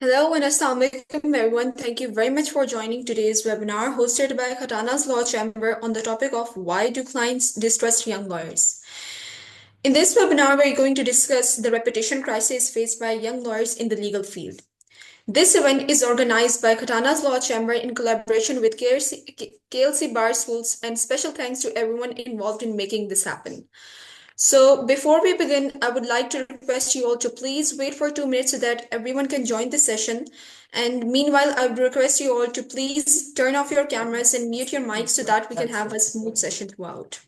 Hello and Assalamu alaikum everyone. Thank you very much for joining today's webinar hosted by Khatana's Law Chamber on the topic of why do clients distrust young lawyers. In this webinar, we're going to discuss the reputation crisis faced by young lawyers in the legal field. This event is organized by Khatana's Law Chamber in collaboration with KLC Bar Schools, and special thanks to everyone involved in making this happen. So before we begin, I would like to request you all to please wait for 2 minutes so that everyone can join the session. And meanwhile, I would request you all to please turn off your cameras and mute your mics so that we can have a smooth session throughout.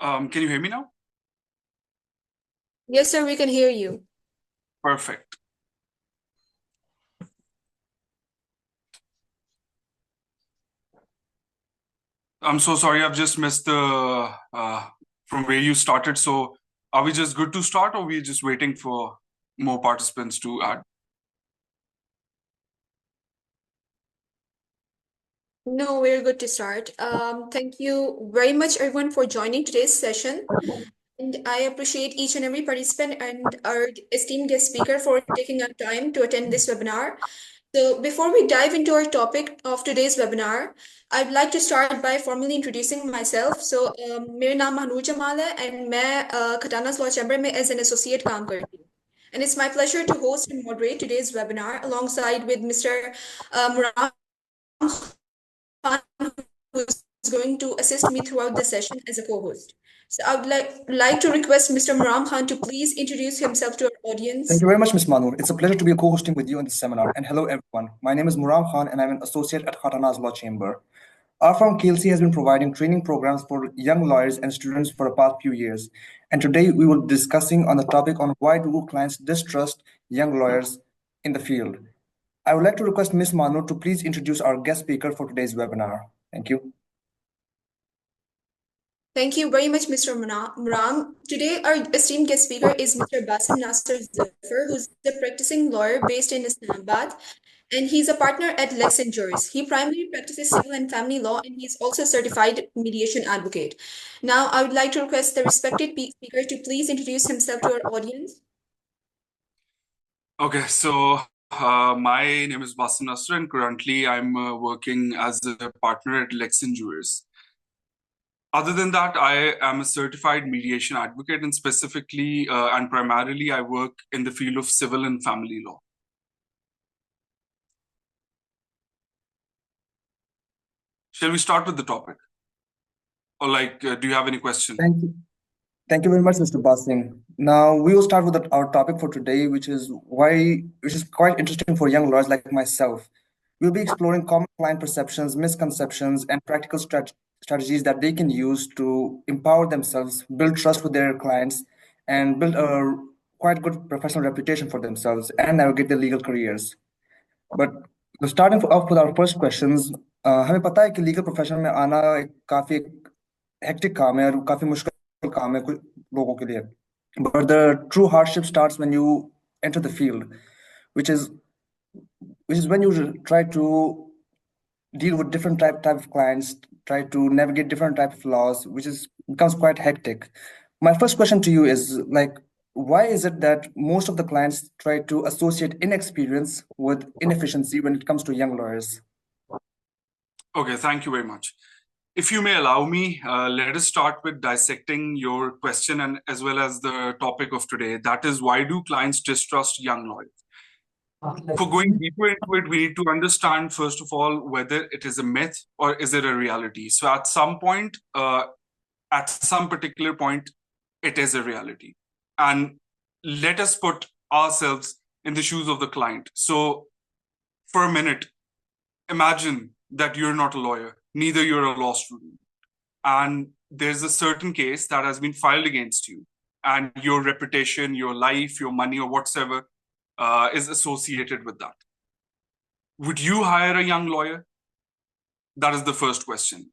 Can you hear me now? Yes, sir, we can hear you. Perfect. I'm so sorry, I've just missed the from where you started. So are we just good to start, or we just waiting for more participants to add? No, we're good to start. Thank you very much, everyone, for joining today's session. And I appreciate each and every participant and our esteemed guest speaker for taking our time to attend this webinar. So before we dive into our topic of today's webinar, I'd like to start by formally introducing myself. So मेरा नाम महानूर जमाल है and मैं Khatana's Law Chamber में as an associate काम करती हूँ. And it's my pleasure to host and moderate today's webinar alongside with Mr. Muram Khan, who's going to assist me throughout the session as a co-host. So I would like to request Mr. Muram Khan to please introduce himself to our audience. Thank you very much, Ms. Manur. It's a pleasure to be co-hosting with you in this seminar. And hello, everyone. My name is Muram Khan, and I'm an associate at Khatana's Law Chamber. Our firm KLC has been providing training programs for young lawyers and students for the past few years. And today we will be discussing on the topic on why do clients distrust young lawyers in the field. I would like to request Ms. Manu to please introduce our guest speaker for today's webinar. Thank you. Thank you very much, Mr. Mram. Today, our esteemed guest speaker is Mr. Basim Nasser Zafar, who's a practicing lawyer based in Islamabad, and he's a partner at Lex & Juris. He primarily practices civil and family law, and he's also a certified mediation advocate. Now, I would like to request the respected speaker to please introduce himself to our audience. Okay, so my name is Basim Nasser, and currently I'm working as a partner at Lex & Juris. Other than that, I am a certified mediation advocate, and specifically and primarily, I work in the field of civil and family law. Shall we start with the topic? Or do you have any questions? Thank you. Thank you very much, Mr. Basim. Now we will start with our topic for today, which is quite interesting for young lawyers like myself. We'll be exploring common client perceptions, misconceptions, and practical strategies that they can use to empower themselves, build trust with their clients, and build a quite good professional reputation for themselves and navigate their legal careers. But starting off with our first questions, हमें पता है कि legal profession में आना एक काफी hectic काम है और काफी मुश्किल काम है कुछ लोगों के लिए. But the true hardship starts when you enter the field, which is when you try to deal with different type of clients, try to navigate different type of laws, which becomes quite hectic. My first question to you is why is it that most of the clients try to associate inexperience with inefficiency when it comes to young lawyers? Okay, thank you very much. If you may allow me, let us start with dissecting your question and as well as the topic of today. That is, why do clients distrust young lawyers? For going deeper into it, we need to understand, first of all, whether it is a myth or is it a reality. So at some point, at some particular point, it is a reality. And let us put ourselves in the shoes of the client. So for a minute, imagine that you're not a lawyer, neither you're a law student. And there's a certain case that has been filed against you, and your reputation, your life, your money, or whatsoever is associated with that. Would you hire a young lawyer? That is the first question.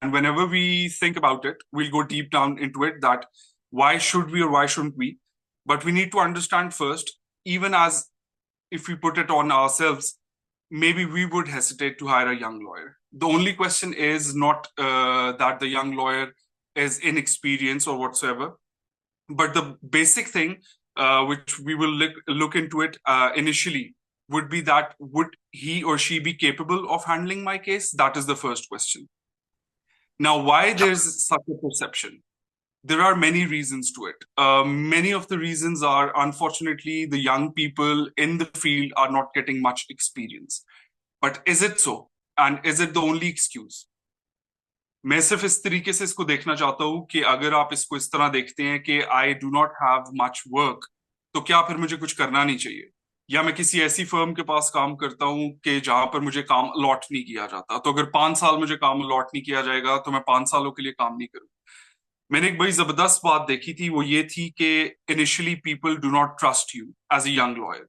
And whenever we think about it, we'll go deep down into it, that why should we or why shouldn't we? But we need to understand first, even as if we put it on ourselves, maybe we would hesitate to hire a young lawyer. The only question is not that the young lawyer is inexperienced or whatsoever, but the basic thing which we will look into it initially would be that would he or she be capable of handling my case? That is the first question. Now, why there's such a perception? There are many reasons to it. Many of the reasons are, unfortunately, the young people in the field are not getting much experience. But is it so? And is it the only excuse? मैं सिर्फ इस तरीके से इसको देखना चाहता हूँ कि अगर आप इसको इस तरह देखते हैं कि I do not have much work, तो क्या फिर मुझे कुछ करना नहीं चाहिए? या मैं किसी ऐसी फर्म के पास काम करता हूँ कि जहां पर मुझे काम अलॉट नहीं किया जाता, तो अगर 5 साल मुझे काम अलॉट नहीं किया जाएगा तो मैं 5 सालों के लिए काम नहीं करूँ। मैंने एक बड़ी जबरदस्त बात देखी थी, वो ये थी कि initially people do not trust you as a young lawyer,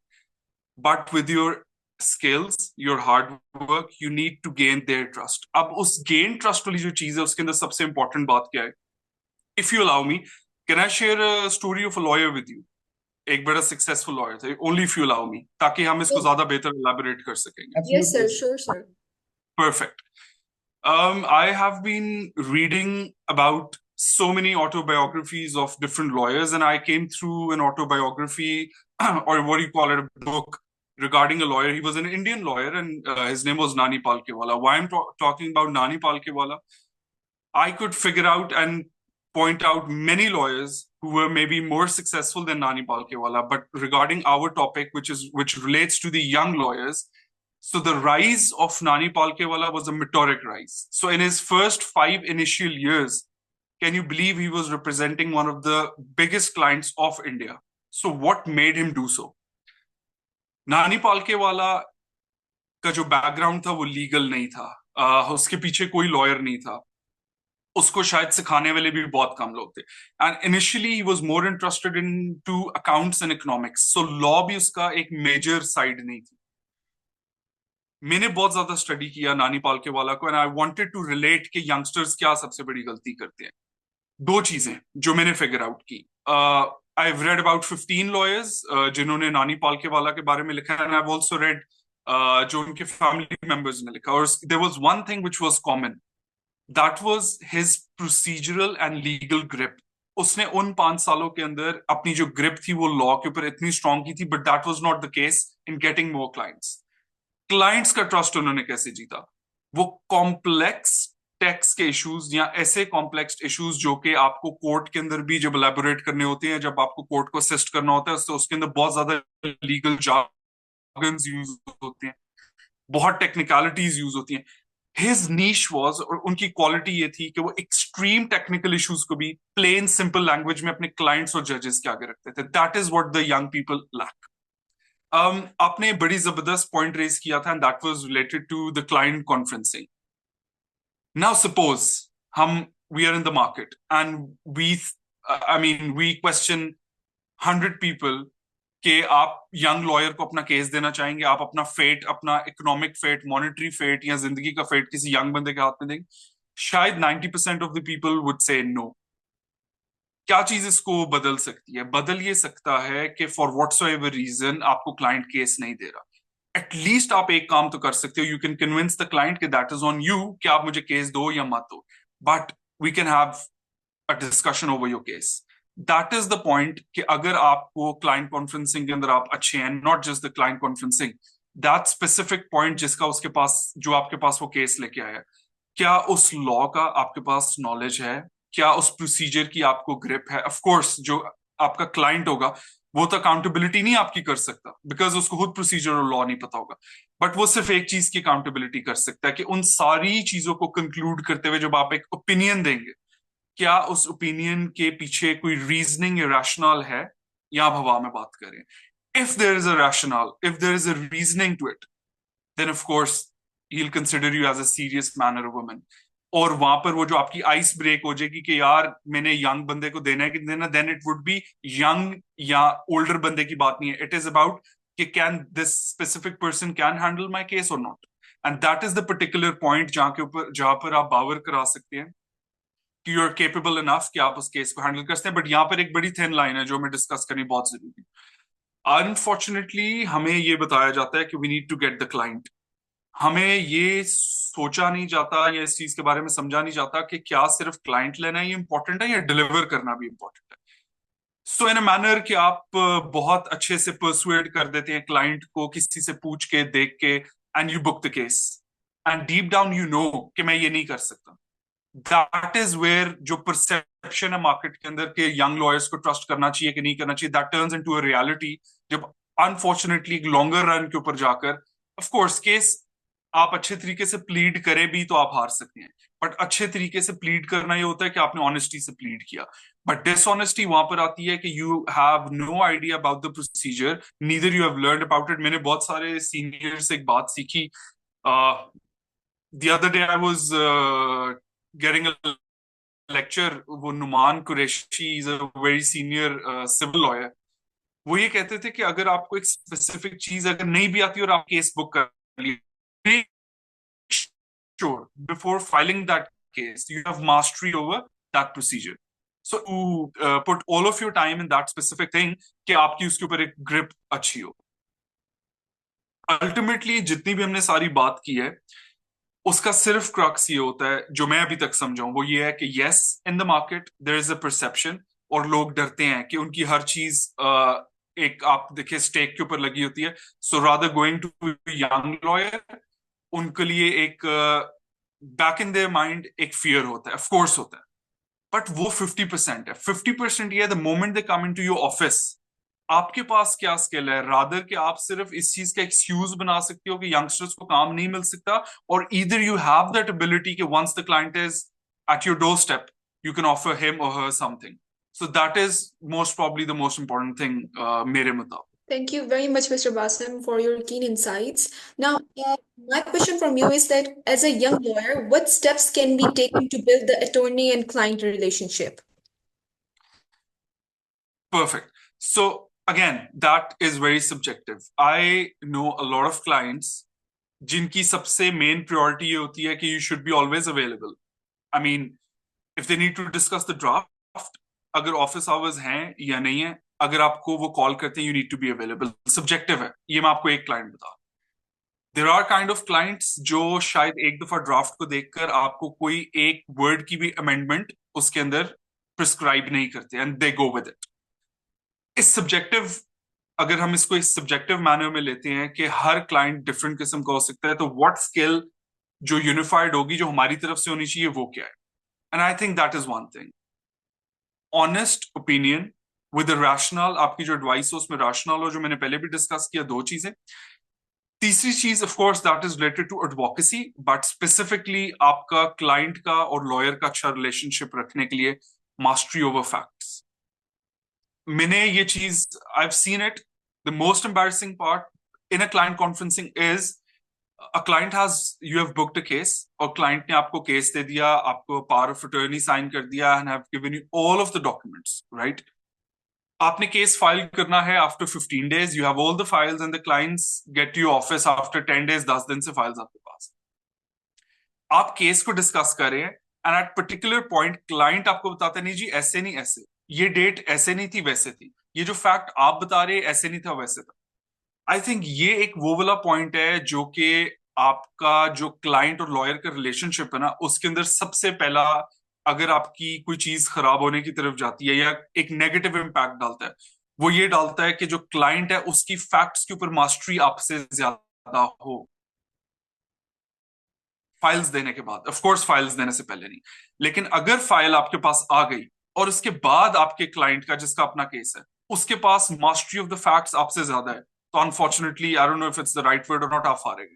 but with your skills, your hard work, you need to gain their trust. अब उस gain trust वाली जो चीज है उसके अंदर सबसे important बात क्या है? If you allow me, can I share a story of a lawyer with you? एक बड़ा successful lawyer था, only if you allow me, ताकि हम इसको ज्यादा बेहतर elaborate कर सकेंगे. Yes, sir. Sure, sir. Perfect. I have been reading about so many autobiographies of different lawyers, and I came through an autobiography or what do you call it, a book regarding a lawyer. He was an Indian lawyer, and his name was Nani Palkhiwala. Why I'm talking about Nani Palkhiwala? I could figure out and point out many lawyers who were maybe more successful than Nani Palkhiwala. But regarding our topic, which relates to the young lawyers, so the rise of Nani Palkhiwala was a meteoric rise. So in his first 5 initial years, can you believe he was representing one of the biggest clients of India? So what made him do so? नानी पालकेवाला का जो background था वो legal नहीं था, उसके पीछे कोई लॉयर नहीं था, उसको शायद सिखाने वाले भी बहुत कम लोग थे, and initially he was more interested in to accounts and economics, so law भी उसका एक मेजर साइड नहीं थी। मैंने बहुत ज्यादा स्टडी किया नानी पालकेवाला को, and I wanted to relate कि यंगस्टर्स क्या सबसे बड़ी गलती करते हैं। दो चीजें जो मैंने फिगर आउट की, I have read about 15 lawyers जिन्होंने नानी पालकेवाला के बारे में लिखा है, and I have also read जो उनके फैमिली मेंबर्स ने लिखा, और there was one thing which was common, that was his procedural and legal grip. उसने उन 5 सालों के अंदर अपनी जो ग्रिप थी वो लॉ के ऊपर इतनी स्ट्रांग की थी, but that was not the case in getting more clients. Clients का ट्रस्ट उन्होंने कैसे जीता? वो कॉम्प्लेक्स टैक्स के इश्यूज या ऐसे कॉम्प्लेक्स इश्यूज जो कि आपको कोर्ट के अंदर भी जब एलैबोरेट करने होते हैं, जब आपको कोर्ट को असिस्ट करना होता है, तो उसके अंदर बहुत ज्यादा लीगल जार्गन्स यूज होते हैं, बहुत टेक्निकलिटीज यूज होती हैं। हिज नीश वाज, और उनकी क्वालिटी ये थी कि वो एक्सट्रीम टेक्निकल इश्यूज को भी प्लेन सिंपल लैंग्वेज में अपने क्लाइंट्स और जजेस के आगे रखते थे। That is what the young people lack. आपने बड़ी जबरदस्त पॉइंट रेज किया था, and that was related to the client conferencing. Now suppose हम we are in the market and we we question 100 people कि आप यंग लॉयर को अपना केस देना चाहेंगे, आप अपना फेट, अपना इकोनॉमिक फेट, मॉनेटरी फेट या जिंदगी का फेट किसी यंग बंदे के हाथ में देंगे? शायद 90% of the people would say no. क्या चीज इसको बदल सकती है? बदल ये सकता है कि फॉर व्हाटसोएवर रीजन आपको क्लाइंट केस नहीं दे रहा, एटलीस्ट आप एक काम तो कर सकते हो, you can convince the client कि दैट इज ऑन यू कि आप मुझे केस दो या मत दो, but we can have a discussion over your case. That is the point कि अगर आपको क्लाइंट कॉन्फ्रेंसिंग के अंदर आप अच्छे हैं, not just the client conferencing, that specific point जिसका उसके पास, जो आपके पास वो केस लेके आया, क्या उस लॉ का आपके पास नॉलेज है? क्या उस प्रोसीजर की आपको ग्रिप है? ऑफ कोर्स जो आपका क्लाइंट होगा वो तो अकाउंटेबिलिटी नहीं आपकी कर सकता, बिकॉज उसको खुद प्रोसीजर और लॉ नहीं पता होगा, बट वो सिर्फ एक चीज की अकाउंटेबिलिटी कर सकता है कि उन सारी चीजों को कंक्लूड करते हुए जब आप एक ओपिनियन देंगे, क्या उस ओपिनियन के पीछे कोई रीजनिंग या रैशनल है, या आप हवा में बात करें? If there is a rational, if there is a reasoning to it, then of course he'll consider you as a serious man or a woman. और वहां पर वो जो आपकी आइस ब्रेक हो जाएगी कि यार मैंने यंग बंदे को देना है कि देना, then it would be young या ओल्डर बंदे की बात नहीं है, इट इज अबाउट कि can this specific person can handle my case or not, and that is the particular point जहां पर आप बावर करा सकते हैं कि यू आर केपेबल इनफ कि आप उस केस को हैंडल कर सकते हैं। बट यहाँ पर एक बड़ी थिन लाइन है जो हमें डिस्कस करनी बहुत जरूरी है। अनफॉर्चुनेटली हमें ये बताया जाता है कि we need to get the client. हमें ये सोचा नहीं जाता या इस चीज के बारे में समझा नहीं जाता कि क्या सिर्फ क्लाइंट लेना ही इंपॉर्टेंट है या डिलीवर करना भी इंपॉर्टेंट है। सो इन अ मैनर कि आप बहुत अच्छे से परसुएड कर देते हैं क्लाइंट को किसी से पूछ के, देख के, and you book the case, and deep down you know कि मैं ये नहीं कर सकता। दैट इज वेयर जो परसेप्शन है मार्केट के अंदर के यंग लॉयर्स को ट्रस्ट करना चाहिए कि नहीं करना चाहिए, that turns into a reality जब अनफॉर्चुनेटली लॉन्गर रन के ऊपर जाकर, ऑफ कोर्स केस आप अच्छे तरीके से प्लीड करें भी तो आप हार सकते हैं, बट अच्छे तरीके से प्लीड करना ये होता है कि आपने ऑनेस्टी से प्लीड किया। बट डिसऑनेस्टी वहां पर आती है कि you have no idea about the procedure, neither you have learned about it. मैंने बहुत सारे सीनियर से एक बात सीखी। The other day I was getting a lecture, वो Numan Qureshi is a very senior civil lawyer, वो ये कहते थे कि अगर आपको एक स्पेसिफिक चीज अगर नहीं भी आती और आप केस बुक कर लिए, sure before filing that case you have mastery over that procedure, so to put all of your time in that specific thing कि आपकी उसके ऊपर एक ग्रिप अच्छी हो। अल्टीमेटली जितनी भी हमने सारी बात की है उसका सिर्फ क्रक्स ये होता है जो मैं अभी तक समझाऊं, वो ये है कि yes in the market there is a perception, और लोग डरते हैं कि उनकी हर चीज एक आप देखिए स्टेक के ऊपर लगी होती है। So rather going to young lawyer, उनके लिए एक बैक इन देयर माइंड एक फियर होता है, ऑफ कोर्स होता है, बट वो 50% है। 50% ये the moment they come into your office, आपके पास क्या स्किल है, रादर कि आप सिर्फ इस चीज का एक्सक्यूज बना सकते हो कि यंगस्टर्स को काम नहीं मिल सकता, और either you have that ability कि once the client is at your doorstep you can offer him or her something. So that is most probably the most important thing मेरे मुताबिक। Thank you very much, Mr. Basim, for your keen insights. Now, My question from you is that as a young lawyer, what steps can be taken to build the attorney and client relationship? Perfect. So again, that is very subjective. I know a lot of clients जिनकी सबसे main priority ये होती है कि you should be always available. I mean, if they need to discuss the draft, अगर office hours हैं या नहीं है, अगर आपको वो कॉल करते हैं, you need to be available. Subjective है, ये मैं आपको एक क्लाइंट बता. There are kind of clients जो शायद एक दफा ड्राफ्ट को देखकर आपको कोई एक वर्ड की भी अमेंडमेंट उसके अंदर प्रिस्क्राइब नहीं करते and they go with it. इस सब्जेक्टिव, अगर हम इसको इस सब्जेक्टिव मैनर में लेते हैं कि हर क्लाइंट डिफरेंट किस्म का हो सकता है, तो व्हाट स्किल जो यूनिफाइड होगी, जो हमारी तरफ से होनी चाहिए, वो क्या है? And I think that is one thing. Honest opinion with rational, आपकी जो एडवाइस हो उसमें रैशनल हो, जो मैंने पहले भी डिस्कस किया, दो चीजें. तीसरी चीज of course that is related to advocacy, but specifically आपका क्लाइंट का और लॉयर का अच्छा रिलेशनशिप रखने के लिए मास्टरी ओवर फैक्ट्स. मैंने ये चीज, आई have seen it. The most embarrassing part in a client conferencing is a client has, you have booked a case और client ने आपको केस दे दिया, आपको power of attorney साइन कर दिया and have given you all of the documents, right? आपने case file करना है after 15 days, you have all the files and the clients get to your office after 10 days, 10 दिन से files आपके पास. आप case को डिस्कस कर रहे हैं and at particular point client आपको बताता है, नहीं जी ऐसे नहीं ऐसे, ये डेट ऐसे नहीं थी वैसे थी, ये जो फैक्ट आप बता रहे ऐसे नहीं था वैसे था. आई थिंक ये एक वो वाला पॉइंट है जो कि आपका जो क्लाइंट और लॉयर का रिलेशनशिप है ना, उसके अंदर सबसे पहला, अगर आपकी कोई चीज खराब होने की तरफ जाती है या एक नेगेटिव इम्पैक्ट डालता है, वो ये डालता है कि जो क्लाइंट है उसकी फैक्ट्स के ऊपर मास्टरी आपसे ज्यादा हो. फाइल्स देने के बाद, ऑफ कोर्स फाइल्स देने से पहले नहीं, लेकिन अगर फाइल आपके पास आ गई और उसके बाद आपके क्लाइंट का, जिसका अपना केस है, उसके पास मास्टरी ऑफ द फैक्ट्स आपसे ज्यादा है, तो unfortunately, I don't know if it's the right word or not, आप हारेंगे.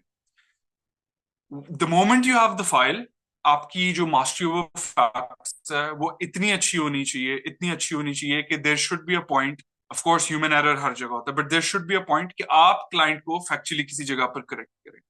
The moment you have the file, आपकी जो मास्टरी ऑफ फैक्ट्स है वो इतनी अच्छी होनी चाहिए, इतनी अच्छी होनी चाहिए कि there should be a point, of course human error हर जगह होता है, but there should be a point कि आप क्लाइंट को फैक्चुअली किसी जगह पर करेक्ट करें.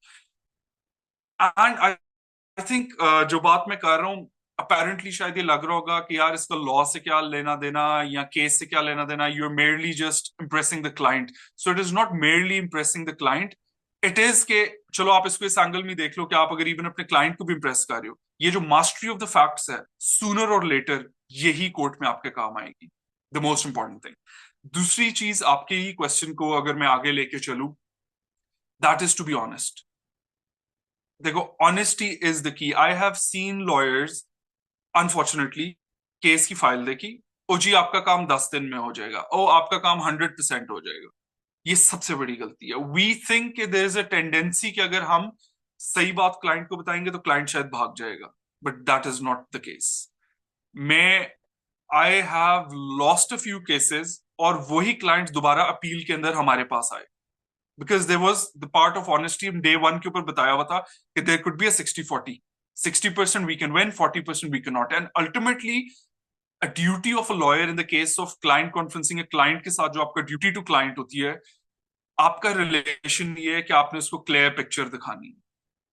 एंड आई थिंक जो बात मैं कर रहा हूँ, अपेरेंटली शायद ये लग रहा होगा कि यार इसका लॉ से क्या लेना देना या केस से क्या लेना देना, you are merely just impressing the client. So it is not merely impressing the client, it is के चलो आप इसको इस एंगल में देख लो कि आप अगर इवन अपने क्लाइंट को भी इम्प्रेस कर रहे हो, ये जो मास्टरी ऑफ द फैक्ट्स है, सूनर और लेटर यही कोर्ट में आपके काम आएगी. The most important thing. दूसरी चीज, आपके ही क्वेश्चन को अगर मैं आगे लेके चलूं, that is to be honest. देखो, honesty is the key. I have seen lawyers, unfortunately, case की फाइल देखी, ओ जी आपका काम 10 दिन में हो जाएगा, ओ आपका काम 100% हो जाएगा. ये सबसे बड़ी गलती है. वी थिंक कि देयर इज अ टेंडेंसी कि अगर हम सही बात क्लाइंट को बताएंगे तो क्लाइंट शायद भाग जाएगा, but that is not the case. मैं, I have lost a few cases और वही क्लाइंट्स दोबारा अपील के अंदर हमारे पास आए, because there was the part of honesty day one के ऊपर बताया हुआ था कि there could be a 60-40. 60% we can win, 40% we cannot. And ultimately, a duty of a lawyer in the case of client conferencing, a client के साथ जो आपका duty to client होती है, आपका रिलेशन ये है कि आपने उसको क्लियर पिक्चर दिखानी है,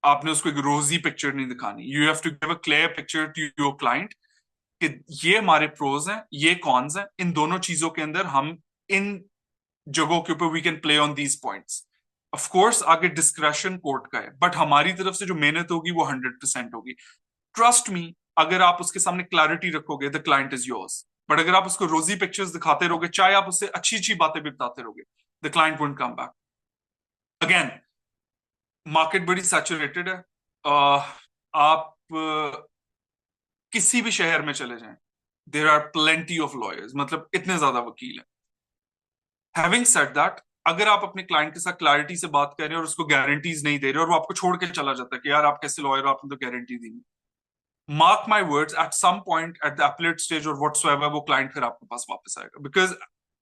आपने उसको एक रोजी पिक्चर नहीं दिखानी. You have to give a clear picture to your client कि ये हमारे प्रोज हैं, ये कॉन्स हैं, इन दोनों चीजों के अंदर हम इन जगहों के ऊपर we can play on these points. Of course आगे डिस्क्रेशन कोर्ट का है, बट हमारी तरफ से जो मेहनत होगी वो 100% होगी. ट्रस्ट मी, अगर आप उसके सामने क्लैरिटी रखोगे, the client is yours. But अगर आप उसको रोजी पिक्चर्स दिखाते रहोगे, चाहे आप उससे अच्छी अच्छी बातें भी बताते रहोगे, the client won't come back. Again, market बड़ी सैचुरेटेड है. आप किसी भी शहर में चले जाएं, there are plenty of lawyers, मतलब इतने ज्यादा वकील हैं. हैविंग सेड दैट, अगर आप अपने क्लाइंट के साथ क्लैरिटी से बात कर रहे हैं और उसको गारंटीज नहीं दे रहे और वो आपको छोड़ के चला जाता है कि यार आप कैसे लॉयर हो, आपने तो गारंटी दी नहीं, mark my words, at some point at the appellate stage और व्हाटसोएवर, वो क्लाइंट फिर आपके पास वापस आएगा, बिकॉज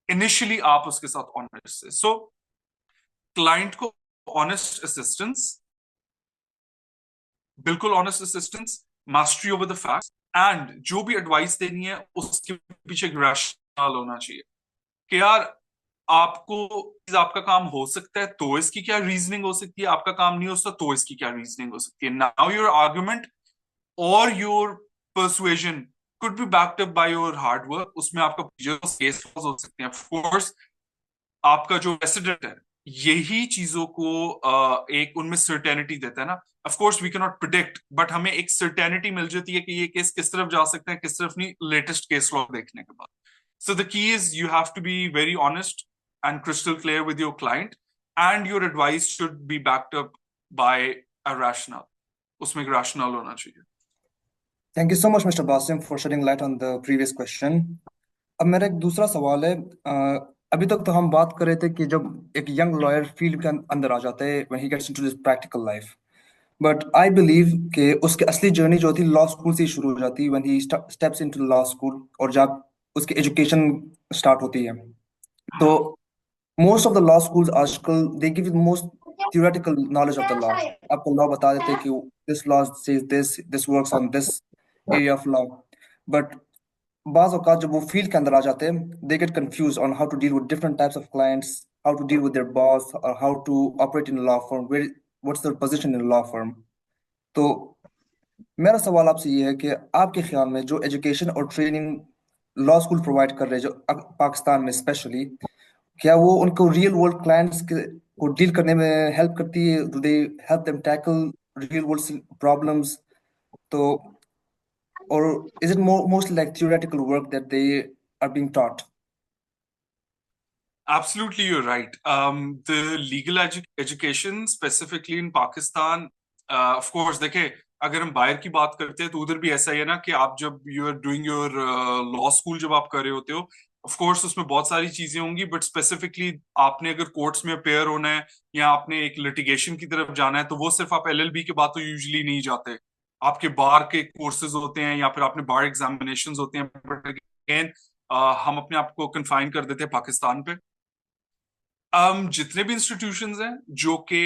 इनिशियली आप उसके साथ ऑनेस्ट थे. सो क्लाइंट को ऑनेस्ट असिस्टेंस, बिल्कुल honest assistance, mastery over the facts, and जो भी एडवाइस देनी है उसके पीछे एक रैशनल होना चाहिए कि यार आपका काम हो सकता है तो इसकी क्या रीजनिंग हो सकती है, आपका काम नहीं हो सकता तो इसकी क्या रीजनिंग हो सकती है. नाउ योर आर्गुमेंट और your persuasion could be backed up by your hard work. उसमें आपका केस हो सकते हैं. ऑफ कोर्स आपका जो रेसिडेंट है यही चीजों को एक उनमें सर्टेनिटी देता है ना. Of course we can not predict, but हमें एक सर्टेनिटी मिल जाती है कि ये केस किस तरफ जा सकते हैं, किस तरफ नहीं, लेटेस्ट केस लॉ देखने के बाद. So the key is you have to be very honest and crystal clear with your client, and your advice should be backed up by a rationale. उसमें एक rationale होना चाहिए. Thank you so much mister Basim for shedding light on the previous question. अब मेरा एक दूसरा सवाल है. अभी तक तो हम बात कर रहे थे कि जब एक यंग लॉयर फील्ड के अंदर आ जाता है when he gets into this practical life, but I believe कि उसकी असली जर्नी जो होती है लॉ स्कूल से ही शुरू हो जाती है when he steps into law school, और जब उसकी एजुकेशन स्टार्ट होती है. तो most of the law schools आजकल they give you most theoretical knowledge of the law. आपको लॉ बता देते हैं कि this law says this works on this area of law. But बाज औकात जब वो फील्ड के अंदर आ जाते हैं they get confused on how to deal with different types of clients, how to deal with their boss, or how to operate in a law firm, what's their position in a law firm. तो मेरा सवाल आपसे ये है कि आपके ख्याल में जो एजुकेशन और ट्रेनिंग लॉ स्कूल प्रोवाइड कर रहे हैं जो पाकिस्तान में स्पेशली, क्या वो उनको रियल वर्ल्ड क्लाइंट्स को डील करने में हेल्प करती है? Do they help them tackle real world problems? तो or is it mostly like theoretical work that they are being taught? Absolutely, you're right. The legal education, specifically in Pakistan, of course, देखिए अगर हम बाहर की बात करते हैं तो उधर भी ऐसा ही है ना कि आप जब you are doing your law school जब आप कर रहे होते हो, ऑफ कोर्स उसमें बहुत सारी चीजें होंगी, बट स्पेसिफिकली आपने अगर कोर्ट्स में अपेयर होना है या आपने एक लिटिगेशन की तरफ जाना है तो वो सिर्फ आप एलएलबी के बाद तो यूजुअली नहीं जाते. आपके बार के कोर्सेज होते हैं या फिर आपने बार एग्जामिनेशंस होते हैं. बट अगेन हम अपने आप को कन्फाइन कर देते हैं पाकिस्तान पे. जितने भी इंस्टीट्यूशंस हैं जो कि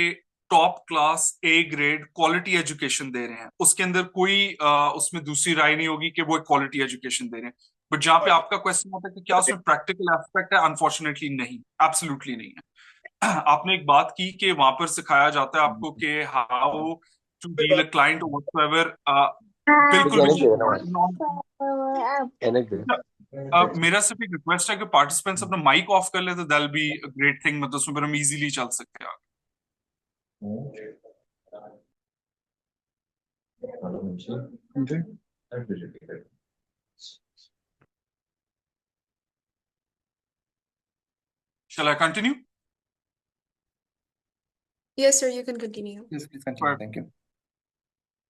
top class A grade quality education दे रहे हैं, उसके अंदर कोई उसमें दूसरी राय नहीं होगी कि वो एक क्वालिटी एजुकेशन दे रहे हैं. बट जहां पे आपका क्वेश्चन आता है कि क्या उसमें प्रैक्टिकल एस्पेक्ट है, अनफॉर्चुनेटली नहीं, एब्सोल्युटली नहीं है. आपने एक बात की कि वहां पर सिखाया जाता है आपको कि how to deal a client whatever. बिल्कुल भी मेरा सिर्फ एक रिक्वेस्ट है कि पार्टिसिपेंट्स अपना माइक ऑफ कर ले तो that be a great thing. मतलब उसमें हम इजीली चल सकते हैं. Shall I continue? Yes, sir, you can continue. Yes, please continue. Thank you.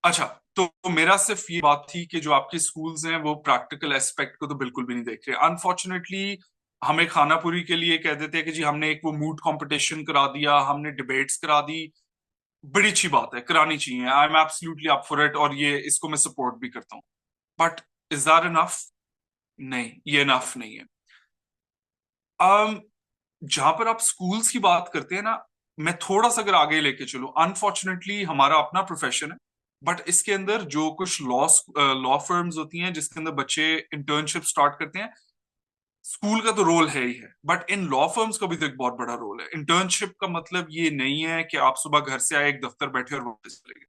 अच्छा, तो मेरा सिर्फ ये बात थी कि जो आपके स्कूल्स हैं वो प्रैक्टिकल एस्पेक्ट को तो बिल्कुल भी नहीं देख रहे. अनफॉर्चुनेटली हमें खानापुरी के लिए कह देते हैं कि जी हमने एक वो मूड कंपटीशन करा दिया, हमने डिबेट्स करा दी. बड़ी अच्छी बात है, करानी चाहिए. I am absolutely up for it और ये इसको मैं सपोर्ट भी करता हूँ. But is that enough? नहीं, ये इनफ नहीं है. जहां पर आप स्कूल्स की बात करते हैं ना, मैं थोड़ा सा अगर आगे लेके चलूं, अनफॉर्चुनेटली हमारा अपना प्रोफेशन है, बट इसके अंदर जो कुछ लॉ फर्म्स होती हैं जिसके अंदर बच्चे इंटर्नशिप स्टार्ट करते हैं, स्कूल का तो रोल है ही है, बट इन लॉ फर्म्स का भी तो एक बहुत बड़ा रोल है. इंटर्नशिप का मतलब ये नहीं है कि आप सुबह घर से आए एक दफ्तर बैठे और नोटिस चले गए.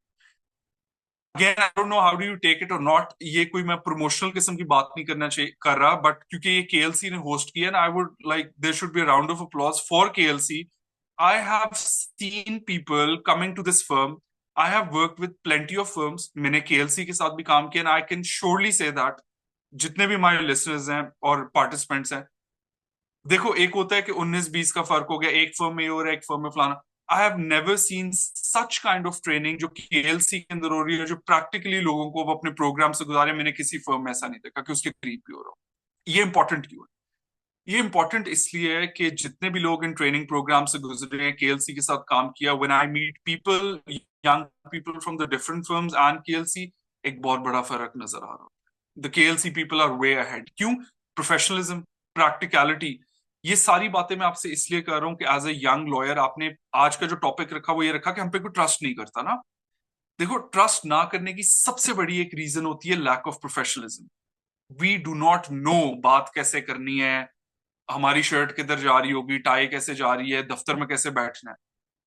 Again I don't know how do you take it और नॉट. ये कोई मैं प्रमोशनल किस्म की बात नहीं कर रहा, बट क्योंकि ये केएलसी ने होस्ट किया ना, I would like there should be a round of applause for KLC. I have seen people coming to this firm. I have worked with plenty of firms. मैंने केएलसी के साथ भी काम किया, and I can surely say that जितने भी हमारे listeners हैं और पार्टिसिपेंट्स हैं, देखो एक होता है कि 19-20 का फर्क हो गया, एक फर्म में और एक फर्म में फलाना. I have never seen such kind of training जो केएलसी के अंदर हो रही है, जो प्रैक्टिकली लोगों को अपने प्रोग्राम से गुजारे. मैंने किसी फर्म में ऐसा नहीं देखा कि उसके करीब भी हो रहा हो. ये इंपॉर्टेंट क्यों है? ये इंपॉर्टेंट इसलिए है कि जितने भी लोग इन ट्रेनिंग प्रोग्राम से गुजरे हैं, केएलसी के साथ काम किया, when I meet people, young people from the different firms and KLC, एक बहुत बड़ा फर्क नजर आ रहा है. The KLC people are way ahead. क्यों? Professionalism, practicality. ये सारी बातें मैं आपसे इसलिए कर रहा हूं कि एज ए यंग लॉयर आपने आज का जो टॉपिक रखा वो ये रखा कि हम पे कोई ट्रस्ट नहीं करता ना. देखो, ट्रस्ट ना करने की सबसे बड़ी एक रीजन होती है lack of professionalism. We do not know बात कैसे करनी है, हमारी शर्ट किधर जा रही होगी, टाई कैसे जा रही है, दफ्तर में कैसे बैठना है।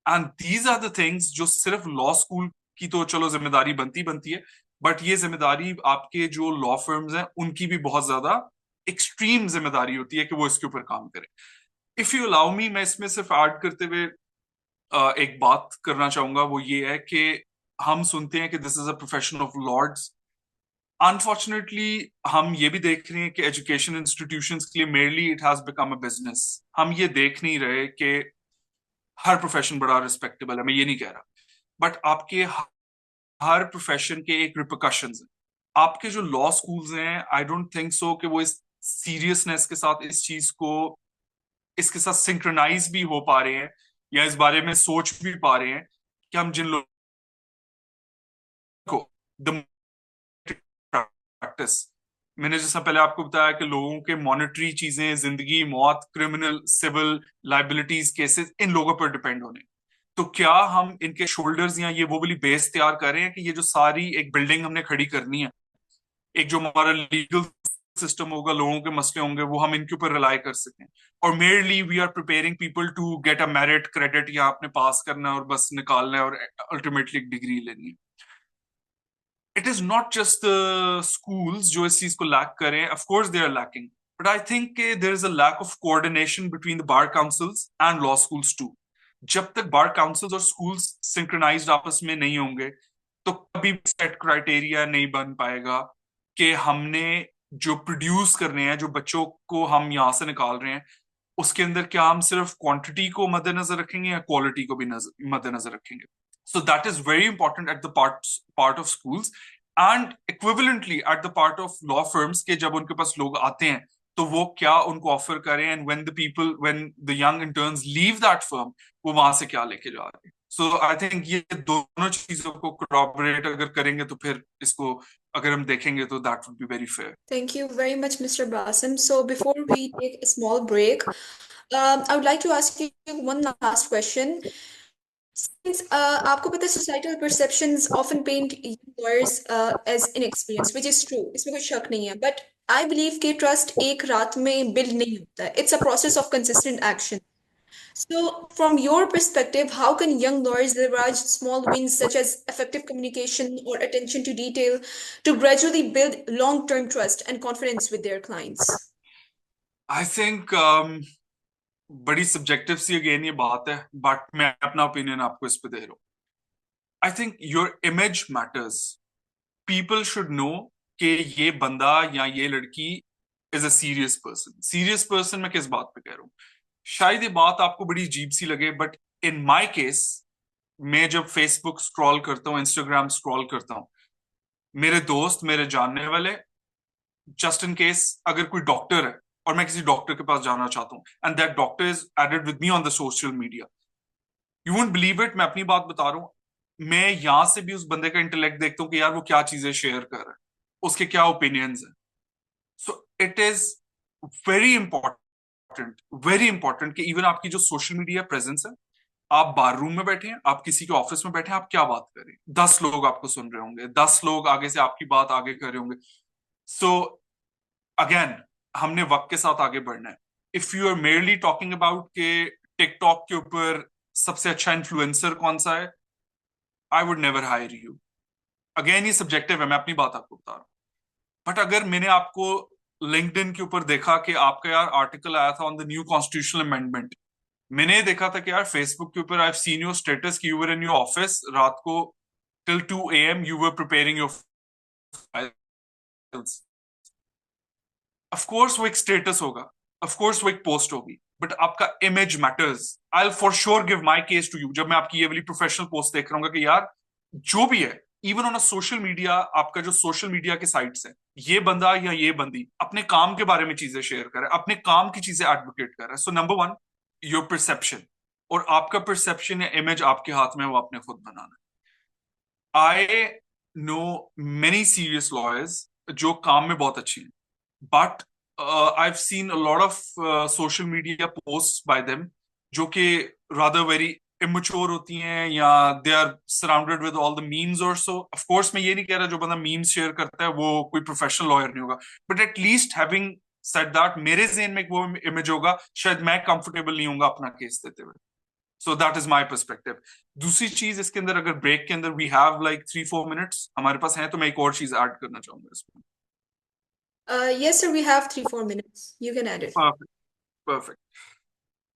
And these are the things जो सिर्फ लॉ स्कूल की तो चलो जिम्मेदारी बनती है, बट ये जिम्मेदारी आपके जो लॉ फर्म्स हैं उनकी भी बहुत ज्यादा एक्सट्रीम जिम्मेदारी होती है कि वो इसके ऊपर काम करें। इफ यू अलाउ मी, मैं इसमें सिर्फ ऐड करते हुए एक बात करना चाहूंगा, वो ये है कि हम सुनते हैं कि this is a profession of lords. Unfortunately हम ये भी देख रहे हैं कि एजुकेशन इंस्टीट्यूशंस के लिए merely it has become a business. हम ये देख नहीं रहे कि हर प्रोफेशन बड़ा रिस्पेक्टेबल है, मैं ये नहीं कह रहा, बट आपके हर प्रोफेशन के एक रिpercussions हैं। आपके जो लॉ स्कूल्स हैं, आई डोंट थिंक सो कि वो इस सीरियसनेस के साथ इस चीज को इसके साथ सिंक्रनाइज भी हो पा रहे हैं या इस बारे में सोच भी पा रहे हैं कि हम जिन लोगों को द प्रैक्टिस, मैंने जैसा पहले आपको बताया कि लोगों के मॉनेटरी चीजें, जिंदगी मौत, क्रिमिनल सिविल लाइबिलिटीज केसेस इन लोगों पर डिपेंड होने, तो क्या हम इनके शोल्डर्स या ये वो वाली बेस तैयार कर रहे हैं कि ये जो सारी एक बिल्डिंग हमने खड़ी करनी है, एक जो हमारा लीगल सिस्टम होगा, लोगों के मसले होंगे, वो हम इनके ऊपर रिलाई कर सकें, और merely we are preparing people to get a merit credit, या आपने पास करना है और बस निकालना है और अल्टीमेटली एक डिग्री लेनी है। It is not just schools जो इस चीज को लैक करें, of course they are lacking, but I think there is a lack of coordination between the bar councils and law schools too. जब तक बार काउंसिल्स और स्कूल्स सिंक्रोनाइज्ड आपस में नहीं होंगे, तो कभी सेट क्राइटेरिया नहीं बन पाएगा कि हमने जो प्रोड्यूस करने हैं, जो बच्चों को हम यहाँ से निकाल रहे हैं, उसके अंदर क्या हम सिर्फ क्वांटिटी को मद्देनजर रखेंगे या क्वालिटी को भी मद्देनजर रखेंगे। So that is very important at the part of schools, and equivalently at the part of law firms के जब उनके पास लोग आते हैं तो वो क्या उनको ऑफर करें, and when the young interns leave that firm, वो वहां से क्या लेके जा रहे हैं। So I think ये दोनों चीजों को corroborate अगर करेंगे तो फिर इसको अगर हम देखेंगे तो that would be very fair. Thank you very much, Mr. Basim. So before we take a small break, I would like to ask you one last question. Since आपको पता है societal perceptions often paint young lawyers as inexperienced, which is true, इसमें कोई शक नहीं है. But I believe कि trust एक रात में build नहीं होता है. It's a process of consistent action. So, from your perspective, how can young lawyers leverage small wins such as effective communication or attention to detail to gradually build long-term trust and confidence with their clients? I think बड़ी subjective see again ये बात है, but मैं अपना opinion आपको इस पे दे रहा हूँ। I think your image matters. People should know कि ये बंदा या ये लड़की is a serious person. Serious person मैं किस बात पे कह रहा हूँ, शायद ये बात आपको बड़ी अजीब सी लगे, बट इन माई केस, मैं जब फेसबुक स्क्रॉल करता हूँ, इंस्टाग्राम स्क्रॉल करता हूँ, मेरे दोस्त, मेरे जानने वाले, जस्ट इन केस अगर कोई डॉक्टर है और मैं किसी डॉक्टर के पास जाना चाहता हूँ and that doctor is added with me on the social media, you won't believe it, मैं अपनी बात बता रहा हूँ, मैं यहां से भी उस बंदे का इंटेलेक्ट देखता हूँ कि यार वो क्या चीजें शेयर कर रहा है, उसके क्या ओपिनियंस हैं। सो it is very important, very important कि इवन आपकी जो सोशल मीडिया प्रेजेंस है, आप बार रूम में बैठे हैं, आप किसी के ऑफिस में बैठे हैं, आप क्या बात कर रहे हैं, 10 लोग आपको सुन रहे होंगे, 10 लोग आगे से आपकी बात आगे कर रहे होंगे। सो अगेन, हमने वक्त के साथ आगे बढ़ना है। If you are merely talking about के टिकटॉक के ऊपर सबसे अच्छा इन्फ्लुएंसर कौन सा है, I would never hire you. Again ये सब्जेक्टिव है, मैं अपनी बात आपको बता रहा हूँ। बट अगर मैंने आपको लिंक्डइन के ऊपर देखा कि आपका यार आर्टिकल आया था on the new constitutional amendment, मैंने देखा था कि यार फेसबुक के ऊपर I have seen your status कि you were in your office रात को till 2 AM you were preparing your files. Of course वो एक स्टेटस होगा, ऑफ कोर्स वो एक पोस्ट होगी, बट आपका image matters. I will for sure give my case to you, जब मैं आपकी ये वाली प्रोफेशनल पोस्ट देख रहा हूँ कि यार जो भी है, even on a social media, आपका जो सोशल मीडिया के साइट्स है, ये बंदा या ये बंदी अपने काम के बारे में चीजें शेयर कर रहा है, अपने काम की चीजें एडवोकेट कर रहा है। So number one, your perception, और आपका परसेप्शन या इमेज आपके हाथ में है, वो आपने खुद बनाना है। I know many serious lawyers जो काम में बहुत अच्छे हैं, but I've seen a lot of social media posts by them जो कि rather very immature होती हैं, या they are surrounded with all the memes or so. Of course मैं ये नहीं कह रहा जो बंदा memes share करता है वो कोई professional lawyer नहीं होगा, but at least having said that मेरे ज़हन में एक वो इमेज होगा, शायद मैं कंफर्टेबल नहीं होऊंगा अपना केस देते हुए. So that is my perspective. दूसरी चीज इसके अंदर, अगर ब्रेक के अंदर we have like 3-4 minutes हमारे पास है, तो मैं एक और चीज ऐड करना चाहूंगा इसमें. Yes, sir, we have 3-4 minutes. You can add it. Perfect, perfect.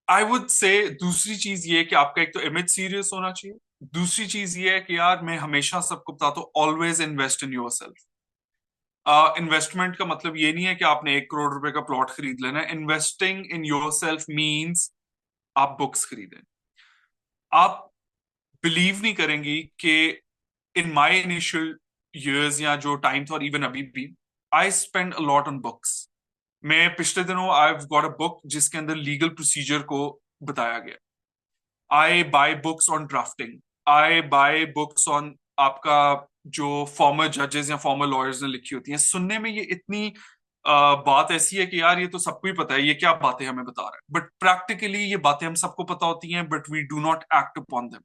I would say दूसरी चीज ये है कि आपका एक तो इमेज सीरियस होना चाहिए. दूसरी चीज ये है कि यार मैं हमेशा सबको बताता हूँ, always invest in your self. Investment का मतलब ये नहीं है कि आपने 1 करोड़ रुपए का प्लॉट खरीद लेना है. Investing in your self means आप बुक्स खरीदें. आप बिलीव नहीं करेंगी कि इन माई इनिशियल years या जो टाइम था और इवन अभी भी, I spend a lot on books. मैं पिछले दिनों I have got a book जिसके अंदर लीगल प्रोसीजर को बताया गया. I buy books on drafting. I buy books on आपका जो फॉर्मर जजेस या फॉर्मर लॉयर्स ने लिखी होती हैं. सुनने में ये इतनी बात ऐसी है कि यार ये तो सबको ही पता है, ये क्या बातें हमें बता रहा है. बट प्रैक्टिकली ये बातें हम सबको पता होती हैं, but we do not act upon them.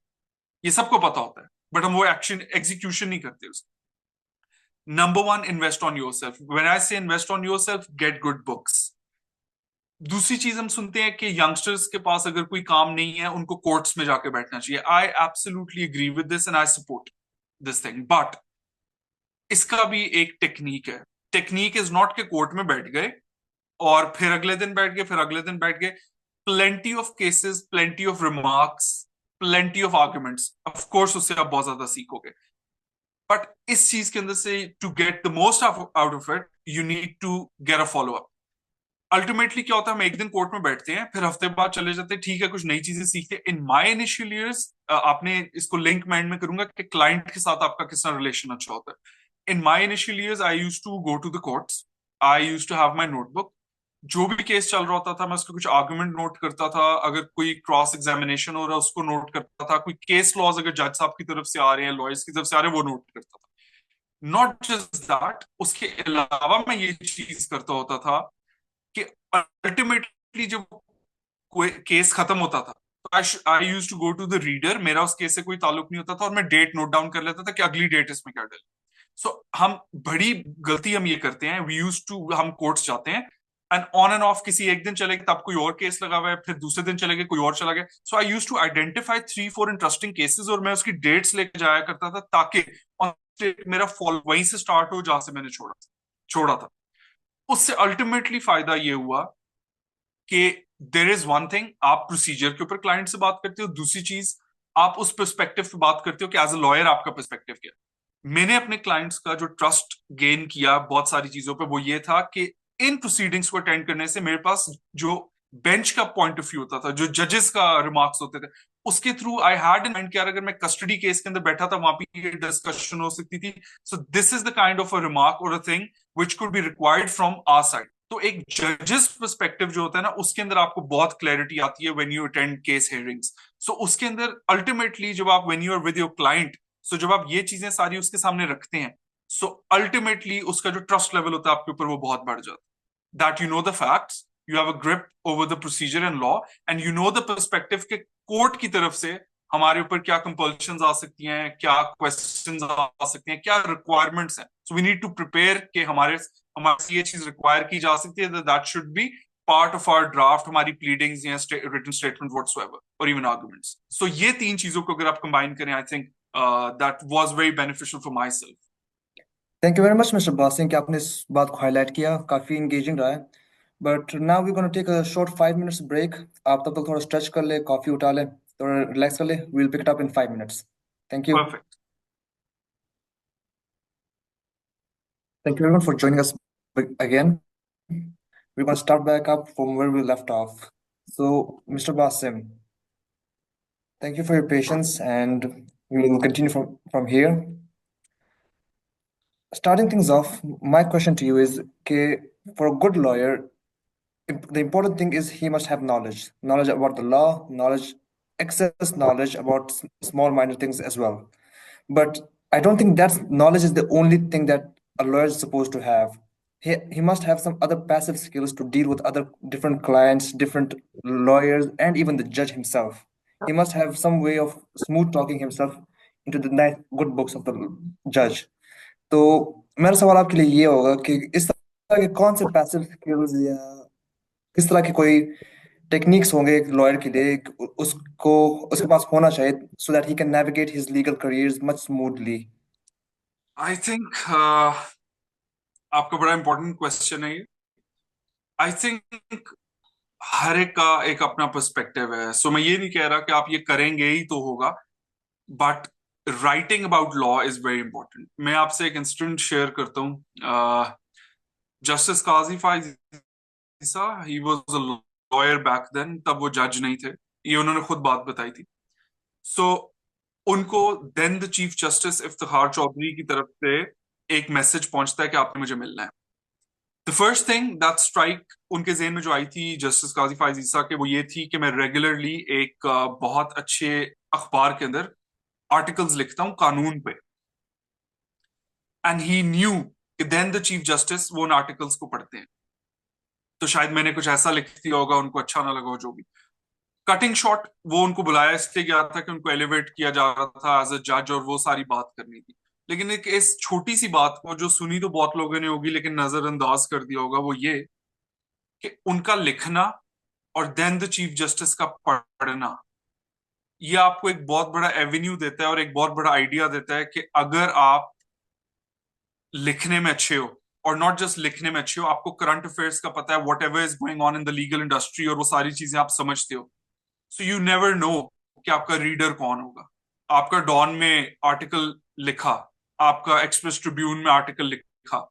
ये सबको पता होता है, बट हम वो एक्शन एग्जीक्यूशन नहीं करते उसका. Number one, invest on yourself. When I say invest on yourself, get good books. दूसरी चीज हम सुनते हैं कि यंगस्टर्स के पास अगर कोई काम नहीं है, उनको कोर्ट्स में जाके बैठना चाहिए. I absolutely agree with this and I support this thing. But इसका भी एक टेक्निक है. टेक्निक इज नॉट के कोर्ट में बैठ गए और फिर अगले दिन बैठ गए, फिर अगले दिन बैठ गए. Plenty of cases, plenty of remarks, plenty of arguments. Of course उससे आप बहुत ज्यादा सीखोगे. बट इस चीज के अंदर से to get the most out of it, you need to get a follow up. Ultimately क्या होता है, हम एक दिन कोर्ट में बैठते हैं, फिर हफ्ते बाद चले जाते हैं, ठीक है कुछ नई चीजें सीखते हैं. इन माई इनिशियल ईयर्स, आपने इसको लिंक मैं एंड में करूंगा कि क्लाइंट के साथ आपका किस तरह रिलेशन अच्छा होता है. In my initial years I use to go to the courts. I use to have my notebook. जो भी केस चल रहा होता था, मैं उसका कुछ आर्गुमेंट नोट करता था. अगर कोई क्रॉस एग्जामिनेशन हो रहा है, उसको नोट करता था. कोई केस लॉज अगर जज साहब की तरफ से आ रहे हैं, लॉयर्स की तरफ से आ रहे हैं, वो नोट करता था. नॉट जस्ट दैट, उसके अलावा मैं ये चीज करता होता था कि अल्टीमेटली जब कोई केस खत्म होता था, तो I use to go to the reader. मेरा उस केस से कोई ताल्लुक नहीं होता था और मैं डेट नोट डाउन कर लेता था कि अगली डेट इसमें क्या डले. सो हम बड़ी गलती हम ये करते हैं. वी यूज टू, हम कोर्ट्स जाते हैं एंड ऑन एंड ऑफ, किसी एक दिन चले गए तब कोई और केस लगा हुआ है, फिर दूसरे दिन चले गए कोई और चला गया. So I use to identify 3-4 interesting cases और मैं उसकी डेट्स लेके जाया करता था, ताकि मेरा फॉलो वहीं से स्टार्ट हो जहां से मैंने छोड़ा था. उससे अल्टीमेटली फायदा ये हुआ कि देर इज वन थिंग, आप प्रोसीजर के ऊपर क्लाइंट से बात करते हो. दूसरी चीज, आप उस पर्सपेक्टिव पे बात करते हो कि एज अ लॉयर आपका पर्सपेक्टिव क्या. मैंने अपने क्लाइंट्स का जो ट्रस्ट गेन किया बहुत सारी चीजों पे, वो ये था कि इन प्रोसीडिंग्स को अटेंड करने से मेरे पास जो बेंच का पॉइंट ऑफ व्यू होता था, जो जजेस का रिमार्क्स होते थे, उसके through I had in mind कि अगर मैं कस्टडी केस के अंदर बैठा था, वहां पे ये डिस्कशन हो सकती थी. So this is the kind of a remark or a thing which could be required from our side. तो एक जजेस पर्सपेक्टिव जो होता है ना, उसके अंदर आपको बहुत क्लैरिटी आती है when you attend case hearings. So उसके अंदर अल्टीमेटली जब आप when you are with your client, so जब आप ये चीजें सारी उसके सामने रखते हैं, सो अल्टीमेटली उसका जो ट्रस्ट लेवल होता है आपके ऊपर, वो बहुत बढ़ जाता है. That you know the facts, you have a grip over the procedure and law, and you know the perspective के कोर्ट की तरफ से हमारे ऊपर क्या कंपल्शंस आ सकती हैं, क्या क्वेश्चंस आ सकती हैं, क्या रिक्वायरमेंट्स हैं. So we need to prepare कि हमारे से ये चीज रिक्वायर की जा सकती है, that should be part of our draft, हमारी प्लीडिंग्स या रिटन स्टेटमेंट व्हाटसोएवर और इवन आर्गुमेंट्स. सो ये तीन चीजों को अगर आप कंबाइन करें, I think that was very beneficial for myself. Thank you very much mister बासिंग कि आपने इस बात को हाईलाइट किया. काफी इंगेजिंग रहा है. But now we gonna take a short 5 minutes break. आप तब तक थोड़ा स्ट्रेच कर ले, कॉफी उठा ले, थोड़ा रिलैक्स कर ले. We will pick it up in 5 minutes. Thank you. Perfect. Thank you everyone for joining us again. We're going to start back up from where we left off. So, Mr. Basim, thank you for your patience, and we will continue from here. Starting things off, my question to you is, okay, for a good lawyer, the important thing is he must have knowledge about the law, excess knowledge about small minor things as well. But I don't think that knowledge is the only thing that a lawyer is supposed to have. He must have some other passive skills to deal with other different clients, different lawyers, and even the judge himself. He must have some way of smooth talking himself into the nice good books of the judge. तो मेरा सवाल आपके लिए ये होगा कि इस कि कौन से पैसिव स्किल्स या किस तरह के कोई टेक्निक्स होंगे एक लॉयर के लिए उसको उसके पास होना चाहिए so that he can navigate his legal career much smoothly? I think आपका बड़ा इंपॉर्टेंट क्वेश्चन है ये। आई थिंक हर एक का एक अपना पर्सपेक्टिव है, सो मैं ये नहीं कह रहा कि आप ये करेंगे ही तो होगा, but writing about law is very important. मैं आपसे एक इंसिडेंट शेयर करता हूँ। Justice Qazi Faez Isa, he was a lawyer back then, तब वो जज नहीं थे, ये उन्होंने खुद बात बताई थी। सो उनको then the Chief Justice Iftikhar Chaudhry की तरफ से एक मैसेज पहुंचता है कि आपने मुझे मिलना है। The first thing that strike उनके ज़हन में जो आई थी जस्टिस काजी फाइज ईसा के, वो ये थी कि मैं रेगुलरली एक बहुत अच्छे अखबार के अंदर आर्टिकल्स लिखता हूँ कानून पे, एंड ही न्यू कि देन द चीफ जस्टिस वो उन आर्टिकल्स को पढ़ते हैं, तो शायद मैंने कुछ ऐसा लिख दिया होगा, उनको अच्छा ना लगा हो, जो भी। कटिंग शॉर्ट, वो उनको बुलाया इसलिए गया था कि उनको एलिवेट किया जा रहा था एज अ जज और वो सारी बात करनी थी। लेकिन एक इस छोटी सी बात को जो सुनी तो बहुत लोगों ने होगी लेकिन नजरअंदाज कर दिया होगा, वो ये कि उनका लिखना और देन द चीफ जस्टिस का पढ़ना, ये आपको एक बहुत बड़ा एवेन्यू देता है और एक बहुत बड़ा आइडिया देता है कि अगर आप लिखने में अच्छे हो, और नॉट जस्ट लिखने में अच्छे हो, आपको करंट अफेयर्स का पता है, what ever is going on in the legal industry, और वो सारी चीजें आप समझते हो, सो यू नेवर नो कि आपका रीडर कौन होगा। आपका डॉन में आर्टिकल लिखा, आपका एक्सप्रेस ट्रिब्यून में आर्टिकल लिखा,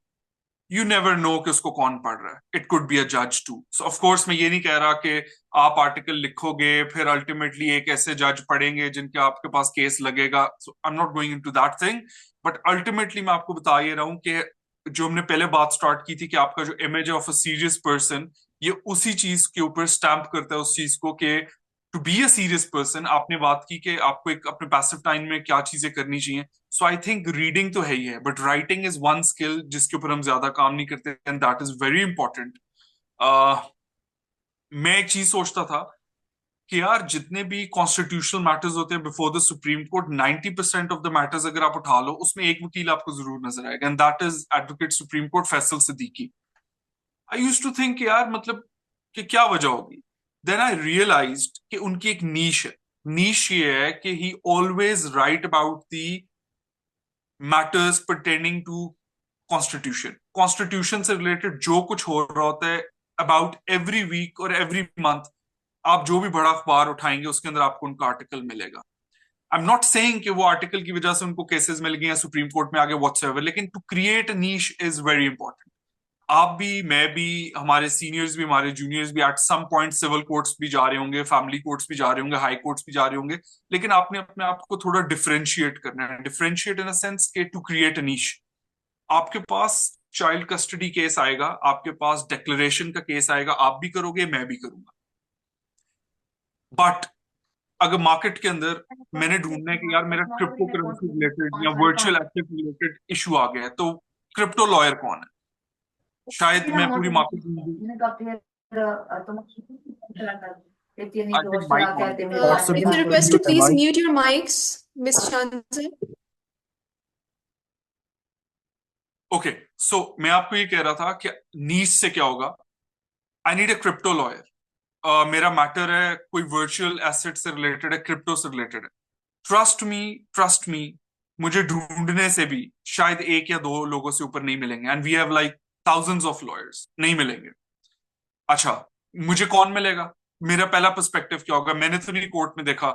यू नेवर नो कि उसको कौन पढ़ रहा है। इट कुड बी अ जज टू। सो ऑफ कोर्स मैं ये नहीं कह रहा कि आप आर्टिकल लिखोगे फिर अल्टीमेटली एक ऐसे जज पढ़ेंगे जिनके आपके पास केस लगेगा, so I am not going into that thing, but ultimately मैं आपको बता ये रहा हूं कि जो हमने पहले बात स्टार्ट की थी कि आपका जो image of a serious person, ये उसी चीज के ऊपर स्टैम्प करता है उस चीज को कि to be a serious person. आपने बात की कि आपको एक अपने पैसिव टाइम में क्या चीजें करनी चाहिए, सो आई थिंक रीडिंग तो है ही है, but writing is one skill जिसके ऊपर हम ज्यादा काम नहीं करते, and that is very important. मैं एक चीज सोचता था कि यार जितने भी कॉन्स्टिट्यूशनल मैटर्स होते हैं before the supreme court, 90% of the matters अगर आप उठा लो उसमें एक वकील आपको जरूर नजर आएगा, and that is advocate Supreme Court Faisal Siddiqui. I use to think यार मतलब कि क्या वजह होगी, देन आई रियलाइज्ड कि उनकी एक नीश है। नीश ये है कि he always right about the matters pertaining to constitution. Constitution से रिलेटेड जो कुछ हो रहा होता है अबाउट एवरी वीक और एवरी मंथ, आप जो भी बड़ा अखबार उठाएंगे उसके अंदर आपको उनका आर्टिकल मिलेगा। आई एम नॉट सेइंग कि वो आर्टिकल की वजह से उनको केसेस मिल गए या सुप्रीम कोर्ट में आ गए व्हाटसएवर, लेकिन to create niche is very important. आप भी, मैं भी, हमारे सीनियर्स भी, हमारे जूनियर्स भी at some point civil courts भी जा रहे होंगे, फैमिली कोर्ट्स भी जा रहे होंगे, हाई कोर्ट्स भी जा रहे होंगे, लेकिन आपने अपने आप को थोड़ा डिफरेंशिएट करना है। डिफरेंशिएट इन अ सेंस के टू क्रिएट अ नीश। आपके पास चाइल्ड कस्टडी केस आएगा, आपके पास डिक्लेरेशन का केस आएगा, आप भी करोगे, मैं भी करूंगा, बट अगर मार्केट के अंदर मैंने ढूंढना है कि यार मेरा क्रिप्टो करेंसी रिलेटेड या वर्चुअल एसेट रिलेटेड इशू आ गया है, तो क्रिप्टो लॉयर कौन है? शायद मैं पूरी market I think mike on. Possibly If you you request to mute the please mic. mute your mics, Miss Chandan. Okay, so मैं आपको ये कह रहा था कि नीश से क्या होगा। I need a crypto lawyer. मेरा मैटर है कोई वर्चुअल एसेट से रिलेटेड है, क्रिप्टो से रिलेटेड है। ट्रस्ट मी, ट्रस्ट मी, मुझे ढूंढने से भी शायद एक या दो लोगों से ऊपर नहीं मिलेंगे, and we have like thousands of lawyers, नहीं मिलेंगे। अच्छा, मुझे कौन मिलेगा? मेरा पहला पर्सपेक्टिव क्या होगा? मैंने तो नहीं कोर्ट में देखा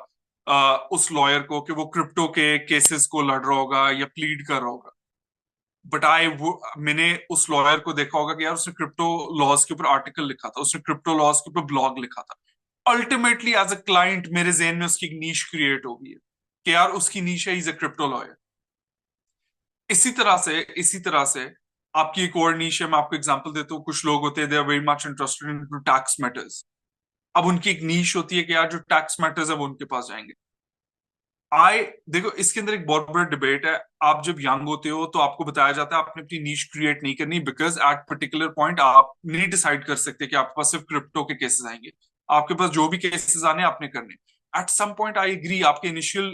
उस लॉयर को कि वो क्रिप्टो के केसेस को लड़ रहा होगा या प्लीड कर रहा होगा, बट मैंने उस लॉयर को देखा होगा कि यार उसने क्रिप्टो लॉज के ऊपर आर्टिकल लिखा था, उसने क्रिप्टो लॉज के ऊपर ब्लॉग लिखा था। अल्टीमेटली एज अ क्लाइंट मेरे जेहन में उसकी एक नीश क्रिएट हो गई है कि यार उसकी नीश है, इज अ क्रिप्टो लॉयर। इसी तरह से आपकी एक और नीश है। मैं आपको एग्जांपल देता हूँ, कुछ लोग होते हैं they are very much interested in tax matters. अब उनकी एक नीश होती है कि यार जो टैक्स मैटर्स है वो उनके पास जाएंगे। देखो, इसके अंदर एक बहुत बड़ा डिबेट है। आप जब यंग होते हो तो आपको बताया जाता है आपने अपनी नीश क्रिएट नहीं करनी, बिकॉज एट पर्टिकुलर पॉइंट आप नहीं डिसाइड कर सकते कि आपके पास सिर्फ क्रिप्टो के केसेस आएंगे। आपके पास जो भी केसेस आने आपने करने। At some point I agree, आपके इनिशियल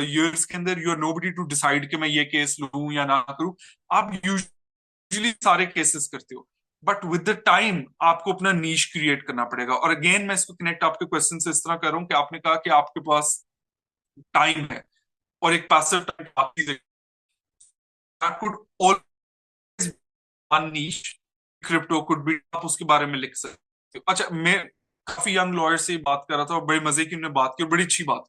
ईयर्स के अंदर you are nobody to decide कि मैं ये केस लूं या ना करूं। आप यूजुअली सारे केसेस करते हो, बट विद द टाइम आपको अपना नीश क्रिएट करना पड़ेगा। और अगेन मैं इसको कनेक्ट आपके क्वेश्चन से इस तरह कर रहा हूं कि आपने कहा कि आपके पास टाइम है और एक पैसिव टाइम आपकी that could always one niche crypto could be, आप उसके बारे में लिख सकते हो। अच्छा, मैं काफी यंग लॉयर से बात कर रहा था और बड़े मजे की हमने बात की और बड़ी अच्छी बात।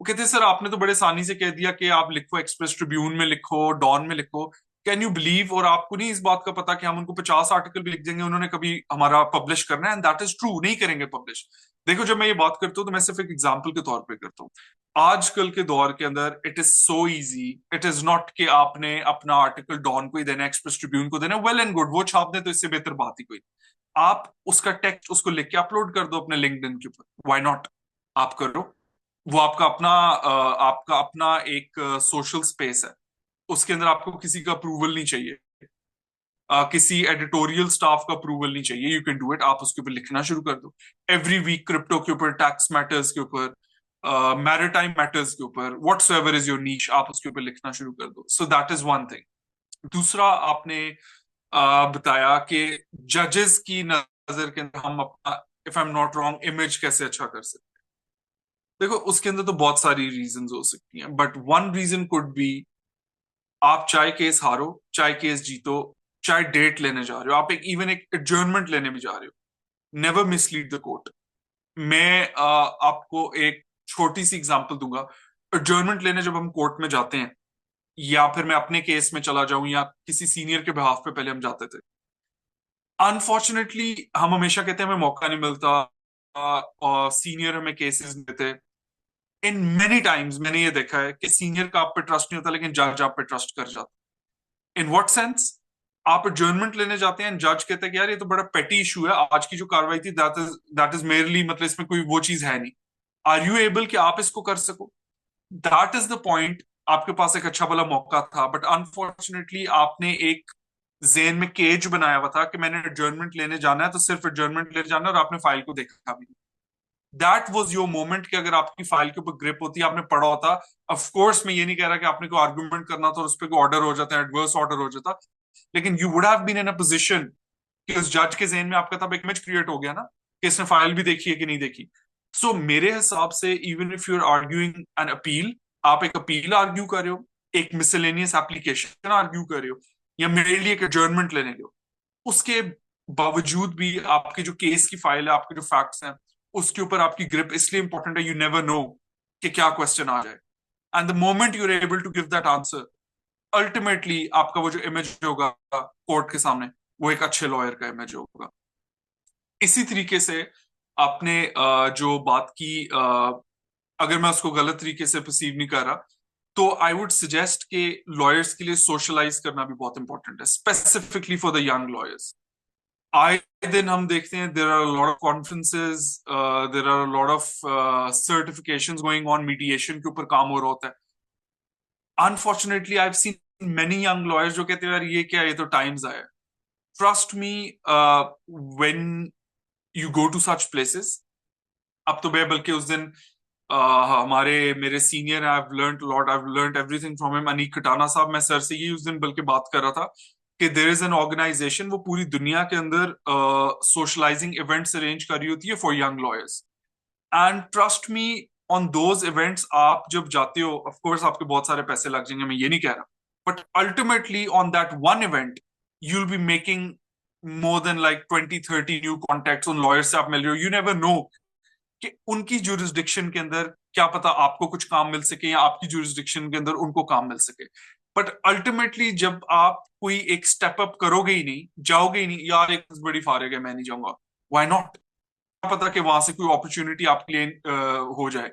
वो कहते हैं सर आपने तो बड़े आसानी से कह दिया कि आप लिखो, एक्सप्रेस ट्रिब्यून में लिखो, डॉन में लिखो, कैन यू बिलीव, और आपको नहीं इस बात का पता कि हम उनको 50 आर्टिकल भी लिख देंगे, उन्होंने कभी हमारा पब्लिश करना है, एंड दैट इज ट्रू, नहीं करेंगे पब्लिश। देखो जब मैं ये बात करता हूँ तो मैं सिर्फ एक एग्जाम्पल के तौर पे करता हूँ। आजकल के दौर के अंदर it is so easy, it is not कि आपने अपना आर्टिकल डॉन को ही देना, एक्सप्रेस ट्रिब्यून को देना, वेल एंड गुड, वो छाप दे तो इससे बेहतर बात ही कोई। आप उसका टेक्स्ट उसको लिख के अपलोड कर दो अपने लिंक्डइन के ऊपर, व्हाई नॉट, आप करो। वो आपका अपना एक सोशल स्पेस है, उसके अंदर आपको किसी का अप्रूवल नहीं चाहिए, किसी एडिटोरियल स्टाफ का अप्रूवल नहीं चाहिए, यू कैन डू इट। आप उसके ऊपर लिखना शुरू कर दो एवरी वीक, क्रिप्टो के ऊपर, टैक्स मैटर्स के ऊपर, मैरिटाइम मैटर्स के ऊपर, व्हाट्सएवर इज योर नीश, आप उसके ऊपर लिखना शुरू कर दो। सो दैट इज वन थिंग। दूसरा, आपने बताया कि जजेस की नजर के अंदर हम अपना, if I am not wrong, image कैसे अच्छा कर सकते हैं। देखो उसके अंदर तो बहुत सारी रीजंस हो सकती हैं, but one reason could be, आप चाहे केस हारो, चाहे केस जीतो, चाहे डेट लेने जा रहे हो, आप एक इवन एक एडजर्नमेंट लेने भी जा रहे हो, नेवर मिसलीड द कोर्ट। मैं आपको एक छोटी सी एग्जांपल दूंगा। एडजर्नमेंट लेने जब हम कोर्ट में जाते हैं, या फिर मैं अपने केस में चला जाऊं या किसी सीनियर के बिहाफ पे पहले हम जाते थे, अनफॉर्चुनेटली हम हमेशा कहते हैं हमें मौका नहीं मिलता, और सीनियर हमें केसेस देते। इन मेनी टाइम्स मैंने ये देखा है कि सीनियर का आप पे ट्रस्ट नहीं होता, लेकिन जज आप पे ट्रस्ट कर जाता। In what sense? आप एडजर्नमेंट लेने जाते हैं, जज कहते हैं कि यार ये तो बड़ा पेटी इशू है, आज की जो कार्रवाई थी दैट इज मेयरली, मतलब इसमें कोई वो चीज है नहीं, आर यू एबल कि आप इसको कर सको? That is the point. आपके पास एक अच्छा भला मौका था, बट अनफॉर्चुनेटली आपने एक जेन में केज बनाया हुआ था कि मैंने एडजर्नमेंट लेने जाना है तो सिर्फ एडजर्नमेंट लेने जाना है, और आपने फाइल को देखा भी। दैट वॉज योर मोमेंट कि अगर आपकी फाइल के ऊपर ग्रिप होती, आपने पढ़ा होता। ऑफ कोर्स मैं ये नहीं कह रहा कि आपने कोई आर्गुमेंट करना था और उस पर कोई ऑर्डर हो जाता है, एडवर्स ऑर्डर हो जाता, लेकिन you would have been in a position कि उस जज के जेन में आपका तब एक इमेज क्रिएट हो गया ना कि इसने फाइल भी देखी है कि नहीं देखी। सो मेरे हिसाब से even if you are arguing an appeal, आप एक अपील आर्ग्यू कर रहे हो, एक मिसलेनियस एप्लीकेशन आर्ग्यू कर रहे हो, या मेरे लिए एक एडजर्नमेंट लेने गए हो, उसके बावजूद भी आपके जो केस की फाइल है, आपके जो फैक्ट्स हैं, उसके ऊपर आपकी ग्रिप इसलिए इंपॉर्टेंट है, यू नेवर नो कि क्या क्वेश्चन आ जाए, and the moment you are able to give that answer, ultimately आपका वो जो इमेज होगा कोर्ट के सामने, वो एक अच्छे लॉयर का इमेज होगा। इसी तरीके से आपने जो बात की, अगर मैं उसको गलत तरीके से परसीव नहीं कर रहा, तो आई वुड सजेस्ट कि लॉयर्स के लिए सोशलाइज करना भी बहुत इंपॉर्टेंट है, specifically for the young lawyers. आए दिन हम देखते हैं there are lot of conferences, there are lot of certifications going on, mediation के ऊपर काम हो रहा होता है। Unfortunately I have seen many young lawyers जो कहते हैं यार ये क्या है, ये तो टाइम्स आया। Trust me, when you go to such places, अब तो मैं बल्कि उस दिन हमारे मेरे senior, I have learned lot, I have learned everything from him, Aneek Khatana साहब, मैं सर से ही उस दिन बल्कि बात कर रहा था कि देयर इज एन ऑर्गेनाइजेशन, वो पूरी दुनिया के अंदर सोशलाइजिंग इवेंट्स अरेंज कर रही होती है for young lawyers. And trust me, on those events आप जब जाते हो, ऑफ कोर्स आपके बहुत सारे पैसे लग जाएंगे, मैं ये नहीं कह रहा, but ultimately on that one event you will be making more than like 20-30 new contacts उन लॉयर्स से आप मिल रहे हो। यू नेवर नो कि उनकी जुरिस्डिक्शन के अंदर क्या पता आपको कुछ काम मिल सके, या आपकी जुरिस्डिक्शन के अंदर उनको काम मिल सके। बट अल्टीमेटली जब आप कोई एक स्टेप अप करोगे ही नहीं, जाओगे ही नहीं, यार एक बड़ी फारिग है मैं नहीं जाऊंगा, व्हाई नॉट, क्या पता कि वहां से कोई अपॉर्चुनिटी आपके लिए हो जाए।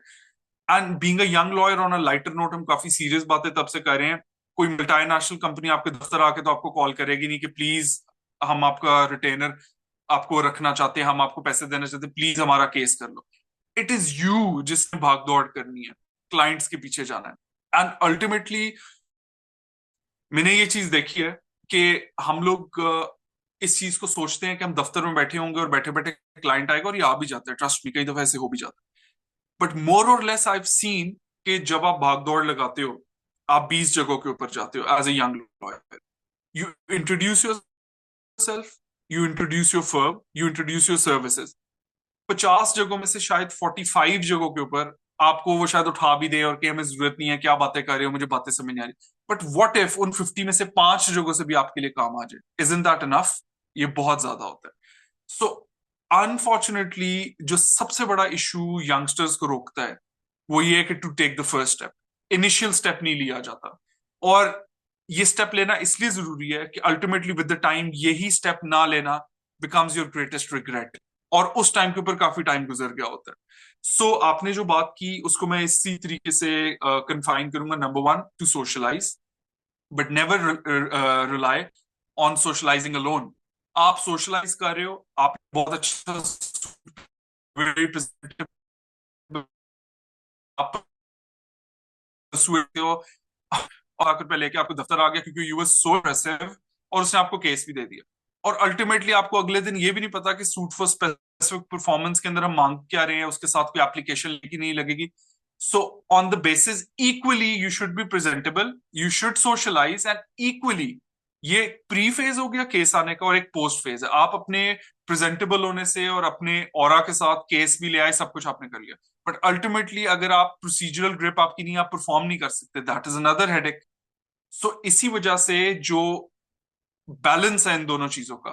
And being a young lawyer, on a lighter note, हम काफी सीरियस बातें तब से कर रहे हैं, कोई मल्टीनेशनल कंपनी आपके दफ्तर आके तो आपको कॉल करेगी नहीं कि प्लीज हम आपका रिटेनर आपको रखना चाहते हैं, हम आपको पैसे देना चाहते हैं, प्लीज हमारा केस कर लो। इट इज यू जिसने भाग दौड़ करनी है, क्लाइंट्स के पीछे जाना है। एंड अल्टीमेटली मैंने ये चीज देखी है कि हम लोग इस चीज को सोचते हैं कि हम दफ्तर में बैठे होंगे और बैठे बैठे क्लाइंट आएगा, और ये आ भी जाता है, ट्रस्ट मी, कई दफा ऐसे हो भी जाता है। बट मोर और लेस आई हैव सीन कि जब आप भाग दौड़ लगाते हो, आप 20 जगहों के ऊपर जाते हो as a young lawyer, you introduce yourself, you introduce your firm, you introduce your services. 50 जगहों में से शायद 45 जगहों के ऊपर आपको वो शायद उठा भी दे और कि हमें जरूरत नहीं है, क्या बातें कर रहे हो, मुझे बातें समझ नहीं आ रही. बट व्हाट इफ उन 50 में से 5 जगहों से भी आपके लिए काम आ जाए? Isn't that enough? ये बहुत ज्यादा होता है. सो अनफॉर्चुनेटली जो सबसे बड़ा इशू यंगस्टर्स को रोकता है वो ये है कि to take the first step. Initial step नहीं लिया जाता. और ये स्टेप लेना इसलिए जरूरी है कि अल्टीमेटली विद द टाइम यही स्टेप ना लेना बिकम्स योर ग्रेटेस्ट रिग्रेट. और उस टाइम के ऊपर काफी टाइम गुजर गया होता है. सो आपने जो बात की उसको मैं इसी तरीके से कन्फाइन करूंगा. Number one, to socialize, but never rely on socializing alone. आप सोशलाइज कर रहे हो, आप बहुत अच्छा very presentable, आप हो और आकर पे लेके आपको दफ्तर आ गया क्योंकि यू वर सो इम्प्रेसिव और उसने आपको केस भी दे दिया. और अल्टीमेटली आपको अगले दिन ये भी नहीं पता कि सूट फॉर स्पेसिफिक परफॉर्मेंस के अंदर हम मांग क्या रहे हैं, उसके साथ कोई एप्लीकेशन लेगी नहीं लगेगी. So on the basis equally you should be presentable, you should socialize, and equally ये प्री फेज हो गया केस आने का और एक पोस्ट फेज है. आप अपने प्रेजेंटेबल होने से और अपने ऑरा के साथ केस भी ले आए, सब कुछ आपने कर लिया. बट अल्टीमेटली अगर आप प्रोसीजरल ग्रिप आपकी नहीं, आप परफॉर्म नहीं कर सकते, दैट इज अनदर हेडेक. सो इसी वजह से जो बैलेंस है इन दोनों चीजों का,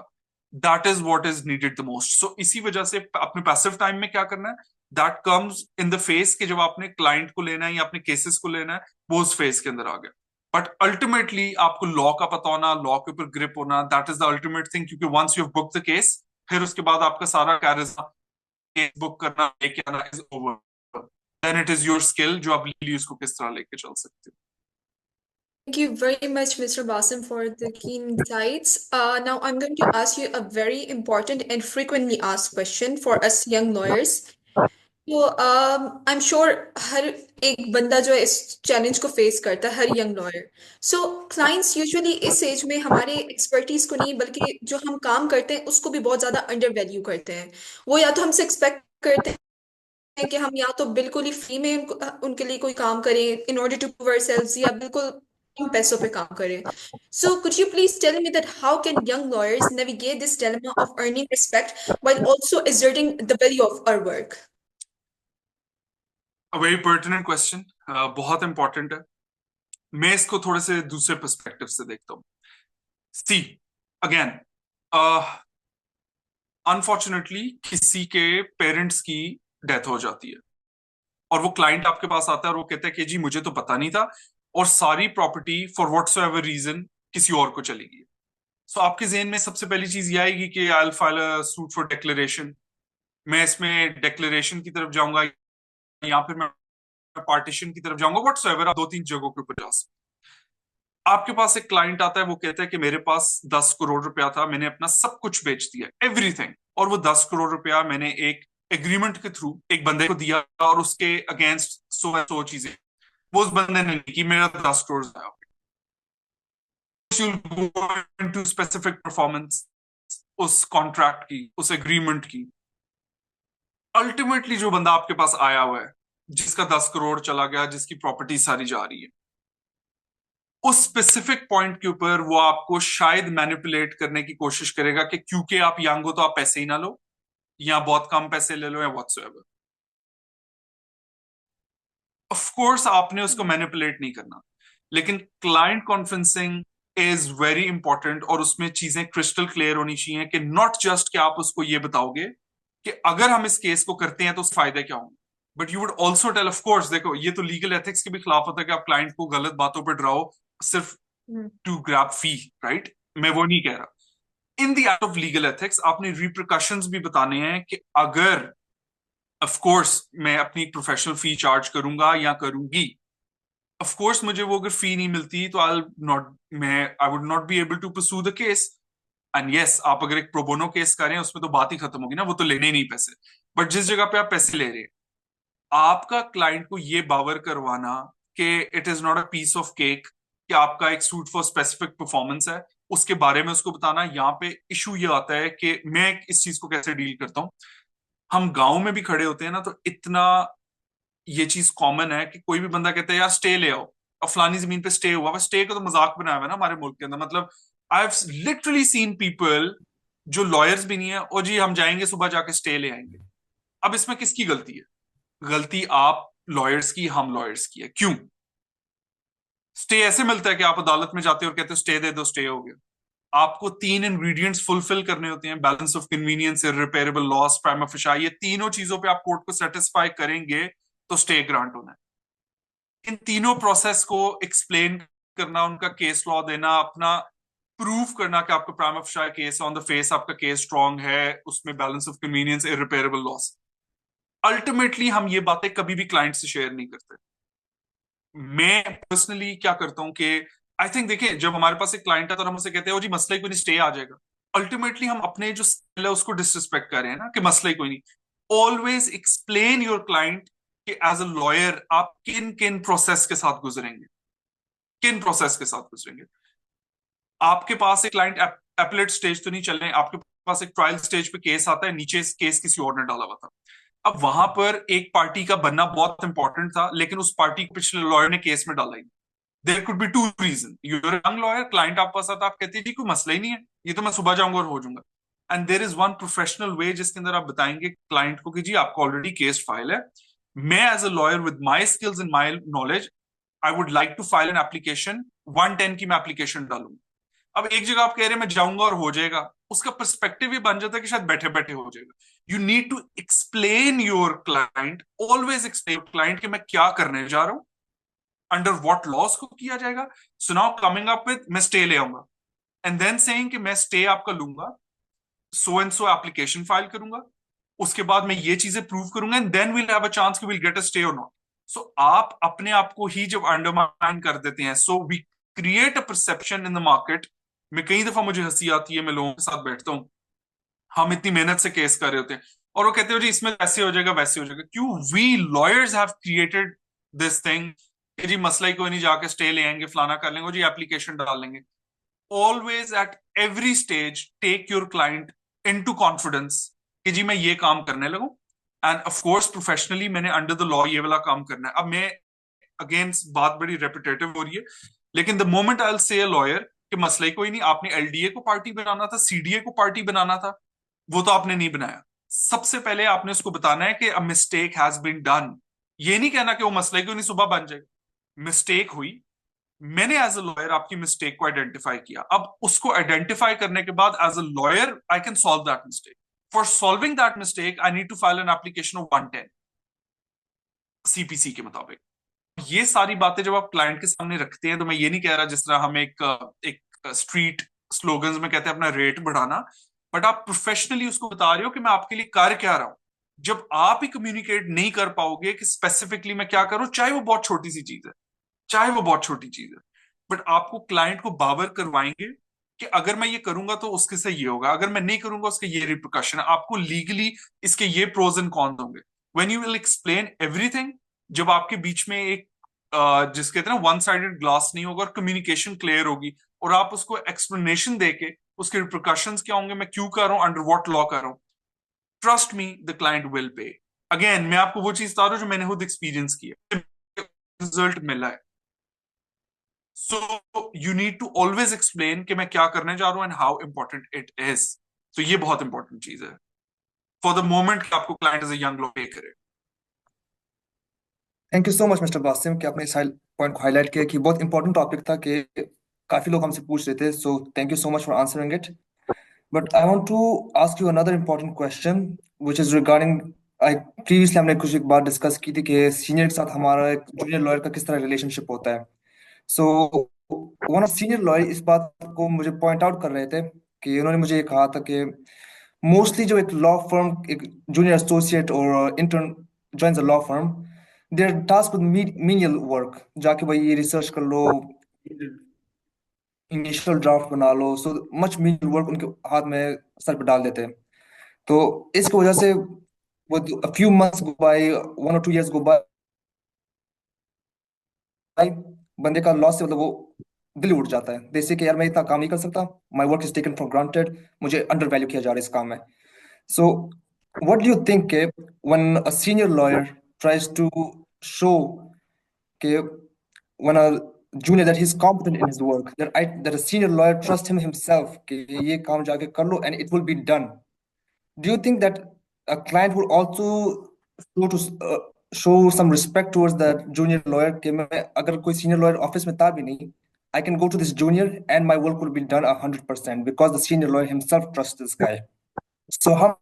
that is what is needed the most. So इसी वजह से अपने पैसिव टाइम में क्या करना है, that comes in the face के जब आपने क्लाइंट को लेना है या अपने केसेस को लेना है, वो उस फेस के अंदर आ गया. बट अल्टीमेटली आपको लॉ का पता होना, लॉ के ऊपर ग्रिप होना, that is the ultimate thing. क्योंकि once you have book the case, फिर उसके बाद आपका सारा कैरिज्मा, केस बुक करना, लेके आना is over. Then it is your skill जो आप लीगली उसको किस तरह लेके चल सकते हो. Thank you very much, Mr. Basim, for the keen insights. Now I'm going to ask you a very important and frequently asked question for us young lawyers. तो I'm sure हर एक बंदा जो है इस चैलेंज को फेस करता है, हर young lawyer. सो clients usually इस एज में हमारे एक्सपर्टीज को नहीं बल्कि जो हम काम करते हैं उसको भी बहुत ज़्यादा अंडर वैल्यू करते हैं. वो या तो हमसे एक्सपेक्ट करते हैं कि हम या तो बिल्कुल ही फ्री में उनके लिए कोई काम करें in order to prove ourselves, या बिल्कुल कम पैसों पे काम करें. So could you please tell me that how can young lawyers navigate this dilemma of earning respect while also asserting the value of our work? A very pertinent question, बहुत important है. मैं इसको थोड़े से दूसरे पर्सपेक्टिव से देखता हूँ. सी अगेन, अनफॉर्चुनेटली किसी के पेरेंट्स की डेथ हो जाती है और वो क्लाइंट आपके पास आता है और वो कहता है कि जी मुझे तो पता नहीं था, और सारी प्रॉपर्टी फॉर व्हाटसोएवर रीजन किसी और को चली गई. सो आपके जेहन में सबसे पहली चीज ये आएगी कि I will file a suit for declaration. मैं इसमें डिक्लेरेशन की तरफ जाऊंगा या फिर मैं पार्टीशन की तरफ जाऊंगा, व्हाटसोएवर. आप 2-3 जगहों के ऊपर जा सकते. आपके पास एक क्लाइंट आता है, वो कहता है कि मेरे पास 10 करोड़ रुपया था, मैंने अपना सब कुछ बेच दिया, एवरीथिंग, और वो 10 करोड़ रुपया मैंने एक एग्रीमेंट के थ्रू एक बंदे को दिया और उसके अगेंस्ट सो चीजें वो उस बंदे ने नहीं की, मेरा 10 करोड़ आया. टू स्पेसिफिक परफॉर्मेंस उस कॉन्ट्रैक्ट की, उस एग्रीमेंट की. अल्टीमेटली जो बंदा आपके पास आया हुआ है, जिसका 10 करोड़ चला गया, जिसकी प्रॉपर्टी सारी जा रही है, उस स्पेसिफिक पॉइंट के ऊपर वो आपको शायद मैनिपुलेट करने की कोशिश करेगा कि क्योंकि आप यंग हो तो आप पैसे ही ना लो, या बहुत कम पैसे ले लो, या व्हाटसोएवर. ऑफ कोर्स आपने उसको मैनिपुलेट नहीं करना, लेकिन client conferencing is very important और उसमें चीजें क्रिस्टल क्लियर होनी चाहिए कि नॉट जस्ट कि आप उसको ये बताओगे कि अगर हम इस केस को करते हैं तो उस फायदे क्या होंगे, but you would also tell. Of course देखो, ये तो लीगल एथिक्स के भी खिलाफ होता है कि आप क्लाइंट को गलत बातों पर डराओ सिर्फ टू ग्रैब फी, राइट? मैं वो नहीं कह रहा. In the act of legal ethics आपने रिप्रिकॉशंस भी बताने हैं कि अगर ऑफ कोर्स मैं अपनी प्रोफेशनल फी चार्ज करूंगा या करूंगी, ऑफ कोर्स मुझे वो अगर फी नहीं मिलती तो I would not be able to pursue the case. And yes, आप अगर एक प्रोबोनो केस करें उसमें तो बात ही खत्म होगी ना, वो तो लेने ही नहीं पैसे. बट जिस जगह पे आप पैसे ले रहे हैं, आपका क्लाइंट को ये बावर करवाना कि it is not a piece of cake, कि आपका एक सूट फॉर स्पेसिफिक परफॉर्मेंस है, उसके बारे में उसको बताना. यहाँ पे इशू ये आता है कि मैं इस चीज को कैसे डील करता हूँ. हम गांव में भी खड़े होते हैं ना, तो इतना ये चीज कॉमन है कि कोई भी बंदा कहता है यार स्टे ले आओ, और फलानी जमीन पे स्टे हुआ. स्टे का तो मजाक बनाया हुआ है ना हमारे मुल्क के अंदर. मतलब I have literally seen people जो लॉयर्स भी नहीं है, ओ जी हम जाएंगे सुबह जाके स्टे ले आएंगे। अब इसमें किसकी गलती है? गलती आप लॉयर्स की, हम लॉयर्स की है। क्यों? स्टे ऐसे मिलता है कि आप अदालत में जाते हो और कहते हो स्टे दे दो, स्टे हो गया। आपको तीन इंग्रेडिएंट्स फुलफिल करने होते हैं, balance of convenience, irreparable loss, prima facie. ये तीनों चीजों पे आप कोर्ट को सेटिस्फाई करेंगे तो स्टे ग्रांट होना है। इन तीनों प्रोसेस को एक्सप्लेन करना, उनका केस लॉ देना, अपना प्रूव करना कि आपका prima facie case on the face, आपका केस स्ट्रांग है, उसमें balance of convenience, irreparable loss. Ultimately हम ये बातें कभी भी क्लाइंट से शेयर नहीं करते। मैं पर्सनली क्या करता हूं कि आई थिंक, देखिए, जब हमारे पास एक क्लाइंट है तो हम उसे कहते हैं, ओ जी मसला ही कोई नहीं, स्टे आ जाएगा। अल्टीमेटली हम अपने जो स्किल है उसको डिसरिस्पेक्ट कर रहे हैं ना, कि मसला ही कोई नहीं। ऑलवेज एक्सप्लेन योर क्लाइंट कि एज अ लॉयर आप किन किन प्रोसेस के साथ गुजरेंगे, किन प्रोसेस के साथ गुजरेंगे। आपके पास एक क्लाइंट एपलेट स्टेज तो नहीं चल रहे, आपके पास एक ट्रायल स्टेज पे केस आता है, नीचे इस केस किसी और ने डाला हुआ था। अब वहां पर एक पार्टी का बनना बहुत इंपॉर्टेंट था, लेकिन उस पार्टी को पिछले लॉयर ने केस में डाला ही। There could be two reason, your young lawyer, client आपके पास आता, आप कहते हैं जी कोई मसला ही नहीं है, ये तो मैं सुबह जाऊंगा और हो जाऊंगा। And there is one professional way जिसके अंदर आप बताएंगे क्लाइंट को कि जी आपका ऑलरेडी केस फाइल है, मैं as a lawyer with my skills and my knowledge I would like to file an application, 110 की मैं एप्लीकेशन डालूंगा। अब एक जगह आप कह रहे हैं मैं जाऊंगा और हो जाएगा, उसका पर्सपेक्टिव ये बन जाता है कि शायद बैठे बैठे हो जाएगा। You need to explain your client, always explain client कि मैं क्या करने जा रहा हूं, अंडर व्हाट लॉस को किया जाएगा। So now coming up with मैं स्टे ले आऊंगा, एंड देन सेइंग कि मैं स्टे आपका लूंगा, so and so application file करूंगा, उसके बाद मैं ये चीजें प्रूव करूंगा, and then will have a chance कि विल गेट अ स्टे और नॉट। सो आप अपने आप को ही जब अंडरमाइन कर देते हैं, so we create a perception in the market में। कई दफा मुझे हंसी आती है, मैं लोगों के साथ बैठता हूँ, हम इतनी मेहनत से केस कर रहे होते हैं और वो कहते हो जी इसमें ऐसे हो जाएगा, वैसे हो जाएगा। क्यों? We lawyers have created this thing कि जी मसला ही कोई नहीं, जाके स्टे ले आएंगे, फलाना कर लेंगे, जी एप्लीकेशन डाल लेंगे। Always at every stage take your client into confidence कि जी मैं ये काम करने लगूं, एंड ऑफ कोर्स प्रोफेशनली मैंने अंडर द लॉ ये वाला काम करना है। अब मैं अगेन, बात बड़ी रेपिटेटिव हो रही है, लेकिन the moment I will say a lawyer कि मसला ही कोई नहीं, आपने एलडीए को पार्टी बनाना था, सीडीए को पार्टी बनाना था, वो तो आपने नहीं बनाया। सबसे पहले आपने उसको बताना है कि a mistake has been done. ये नहीं कहना कि वो मसला ही कोई नहीं, सुबह बन जाएगा। मिस्टेक हुई, मैंने एज अ लॉयर आपकी मिस्टेक को आइडेंटिफाई किया। अब उसको आइडेंटिफाई करने के बाद as a lawyer I can solve that mistake. For solving that mistake I need to file an application of 110 CPC के मुताबिक। ये सारी बातें जब आप क्लाइंट के सामने रखते हैं, तो मैं ये नहीं कह रहा जिस तरह हम एक स्ट्रीट स्लोगन्स में कहते हैं अपना रेट बढ़ाना, बट आप प्रोफेशनली उसको बता रहे हो कि मैं आपके लिए कर क्या रहा हूं। जब आप ही कम्युनिकेट नहीं कर पाओगे कि स्पेसिफिकली मैं क्या करूं, चाहे वो बहुत छोटी सी चीज है, चाहे वो बहुत छोटी चीज है, बट आपको क्लाइंट को बावर करवाएंगे कि अगर मैं ये करूंगा तो उसके से ये होगा, अगर मैं नहीं करूंगा उसके ये रिप्रिकॉशन है, आपको लीगली इसके ये प्रोज एंड कॉन्स होंगे। When you will explain everything, जब आपके बीच में एक जिसके कहते हैं ना वन साइडेड ग्लास नहीं होगा और कम्युनिकेशन क्लियर होगी, और आप उसको एक्सप्लेनेशन देके उसके रिप्रिकॉशंस क्या होंगे, मैं क्यों कर रहा हूं, अंडर व्हाट लॉ कर रहा हूं, trust me the client will pay. Again मैं आपको वो चीज बता रहा हूं जो मैंने खुद एक्सपीरियंस किया, रिजल्ट मिला है। So you need to always explain कि मैं क्या करने जा रहा हूं and how important it is. तो ये बहुत इंपॉर्टेंट चीज है फॉर द मोमेंट कि आपको client as a young law पे करे। Thank you so much mister Basim कि आपने इस पॉइंट को हाईलाइट किया कि बहुत इंपॉर्टेंट टॉपिक था कि काफी लोग हमसे पूछ रहे थे। So thank you so much for answering it. But I want to ask you another important question which is regarding, I previously हमने कुछ एक बात डिस्कस की थी कि सीनियर के साथ हमारा एक जूनियर लॉयर का किस तरह रिलेशनशिप होता है। So one of senior lawyer इस बात को मुझे पॉइंट आउट कर रहे थे कि उन्होंने मुझे ये कहा था कि मोस्टली जो एक लॉ फर्म, एक जूनियर एसोसिएट और intern joins a law firm, there task with menial work, जाके भाई ये रिसर्च कर लो, इनिशियल ड्राफ्ट बना लो, सो मच मीनियल वर्क उनके हाथ में, सर पे डाल देते हैं। तो इसकी वजह से वो a few months go by, 1 or 2 years go by, बंदे का लॉस से मतलब वो दिल उठ जाता है, जैसे कि यार मैं इतना काम नहीं कर सकता, my work is taken for granted, मुझे अंडर वैल्यू किया जा रहा है इस काम में। So what do you think when a senior lawyer tries to show कि when a junior that he's competent in his work, that a senior lawyer trusts him himself कि ये काम जाके कर लो and it will be done. Do you think that a client will also show some respect towards that junior lawyer कि मैं अगर कोई senior lawyer office में था भी नहीं, I can go to this junior and my work will be done 100% because the senior lawyer himself trusts this guy. So how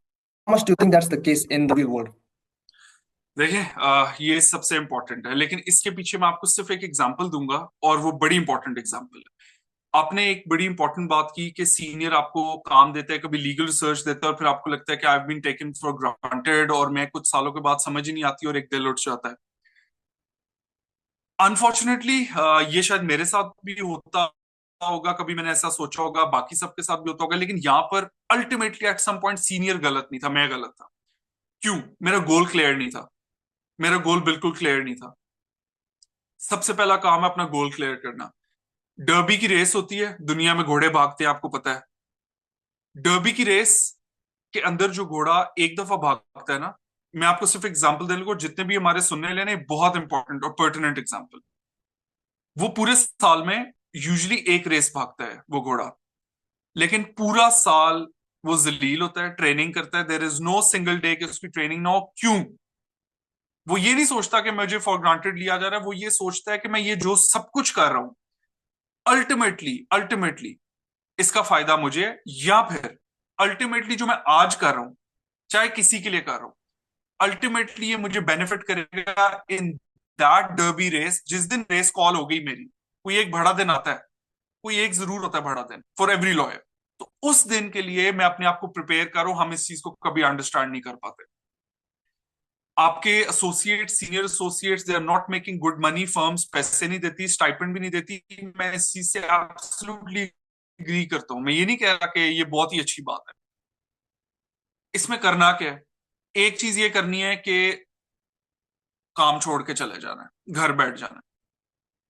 much do you think that's the case in the real world? देखिए, ये सबसे important है, लेकिन इसके पीछे मैं आपको सिर्फ एक एग्जांपल दूंगा और वो बड़ी इंपॉर्टेंट एग्जांपल है। आपने एक बड़ी इंपॉर्टेंट बात की कि सीनियर आपको काम देता है, कभी लीगल रिसर्च देता है और फिर आपको लगता है कि I have been taken for granted और मैं कुछ सालों के बाद समझ ही नहीं आती और एक दिल उठ जाता है। अनफॉर्चुनेटली ये शायद मेरे साथ भी होता होगा, कभी मैंने ऐसा सोचा होगा, बाकी सबके साथ भी होता होगा, लेकिन यहाँ पर ultimately at some point senior गलत नहीं था, मैं गलत था। क्यों? मेरा गोल क्लियर नहीं था, मेरा गोल बिल्कुल क्लियर नहीं था। सबसे पहला काम है अपना गोल क्लियर करना। डर्बी की रेस होती है, दुनिया में घोड़े भागते हैं, आपको पता है। डर्बी की रेस के अंदर जो घोड़ा एक दफा भागता है ना, मैं आपको सिर्फ एग्जांपल देने को, जितने भी हमारे सुनने लेने, बहुत इंपॉर्टेंट और पर्टिनेंट एग्जांपल। वो पूरे साल में यूजुअली एक रेस भागता है वो घोड़ा, लेकिन पूरा साल वो जलील होता है, ट्रेनिंग करता है। There is no single day कि उसकी ट्रेनिंग ना हो। क्यों? वो ये नहीं सोचता कि मुझे फॉर ग्रांटेड लिया जा रहा है, वो ये सोचता है कि मैं ये जो सब कुछ कर रहा हूं, अल्टीमेटली इसका फायदा मुझे, या फिर अल्टीमेटली जो मैं आज कर रहा हूं, चाहे किसी के लिए कर रहा हूं, अल्टीमेटली ये मुझे बेनिफिट करेगा इन दैट डर्बी रेस। जिस दिन रेस कॉल हो गई मेरी, कोई एक बड़ा दिन आता है, कोई एक जरूर होता है बड़ा दिन फॉर एवरी लॉयर, तो उस दिन के लिए मैं अपने आप को प्रिपेयर करूं। हम इस चीज को कभी अंडरस्टैंड नहीं कर पाते। आपके associates, senior associates, they are not making good money, firms पैसे नहीं देती, स्टाइपेंड भी नहीं देती। मैं इस चीज से एब्सोल्युटली एग्री करता हूं। मैं ये नहीं कह रहा कि ये बहुत ही अच्छी बात है। इसमें करना क्या है? एक चीज ये करनी है कि काम छोड़ के चले जाना है, घर बैठ जाना है।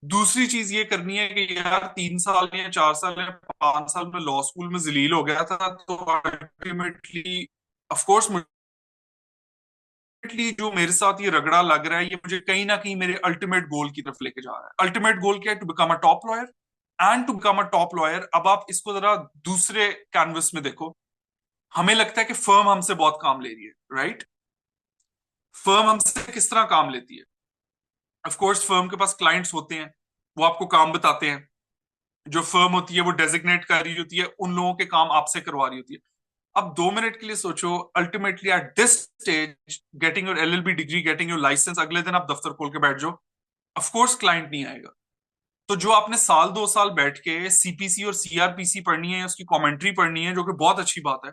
दूसरी चीज ये करनी है कि यार 3 साल या 4 साल या 5 साल में लॉ स्कूल में जलील हो गया था, तो अल्टीमेटली ऑफ कोर्स जो मेरे साथ ये रगड़ा लग रहा है, ये मुझे कहीं ना कहीं मेरे अल्टीमेट गोल की तरफ लेके जा रहा है। अल्टीमेट गोल क्या है? To become a top lawyer. And to become a top lawyer, अब आप इसको जरा दूसरे कैनवस में देखो। हमें लगता है कि फर्म हमसे बहुत काम ले रही है, राइट? फर्म हमसे किस तरह काम लेती है? ऑफ कोर्स फर्म के पास क्लाइंट्स होते हैं, वो आपको काम बताते हैं। जो फर्म होती है वो डेजिग्नेट कर रही होती है, उन लोगों के काम आपसे करवा रही होती है। अब 2 मिनट के लिए सोचो, ultimately at this stage, getting your LLB degree, getting your licence, अगले दिन आप दफ्तर खोल के बैठ जाओ, ऑफ कोर्स क्लाइंट नहीं आएगा। तो जो आपने साल 2 साल बैठ के सीपीसी और सीआरपीसी पढ़नी है, उसकी कमेंट्री पढ़नी है, जो कि बहुत अच्छी बात है,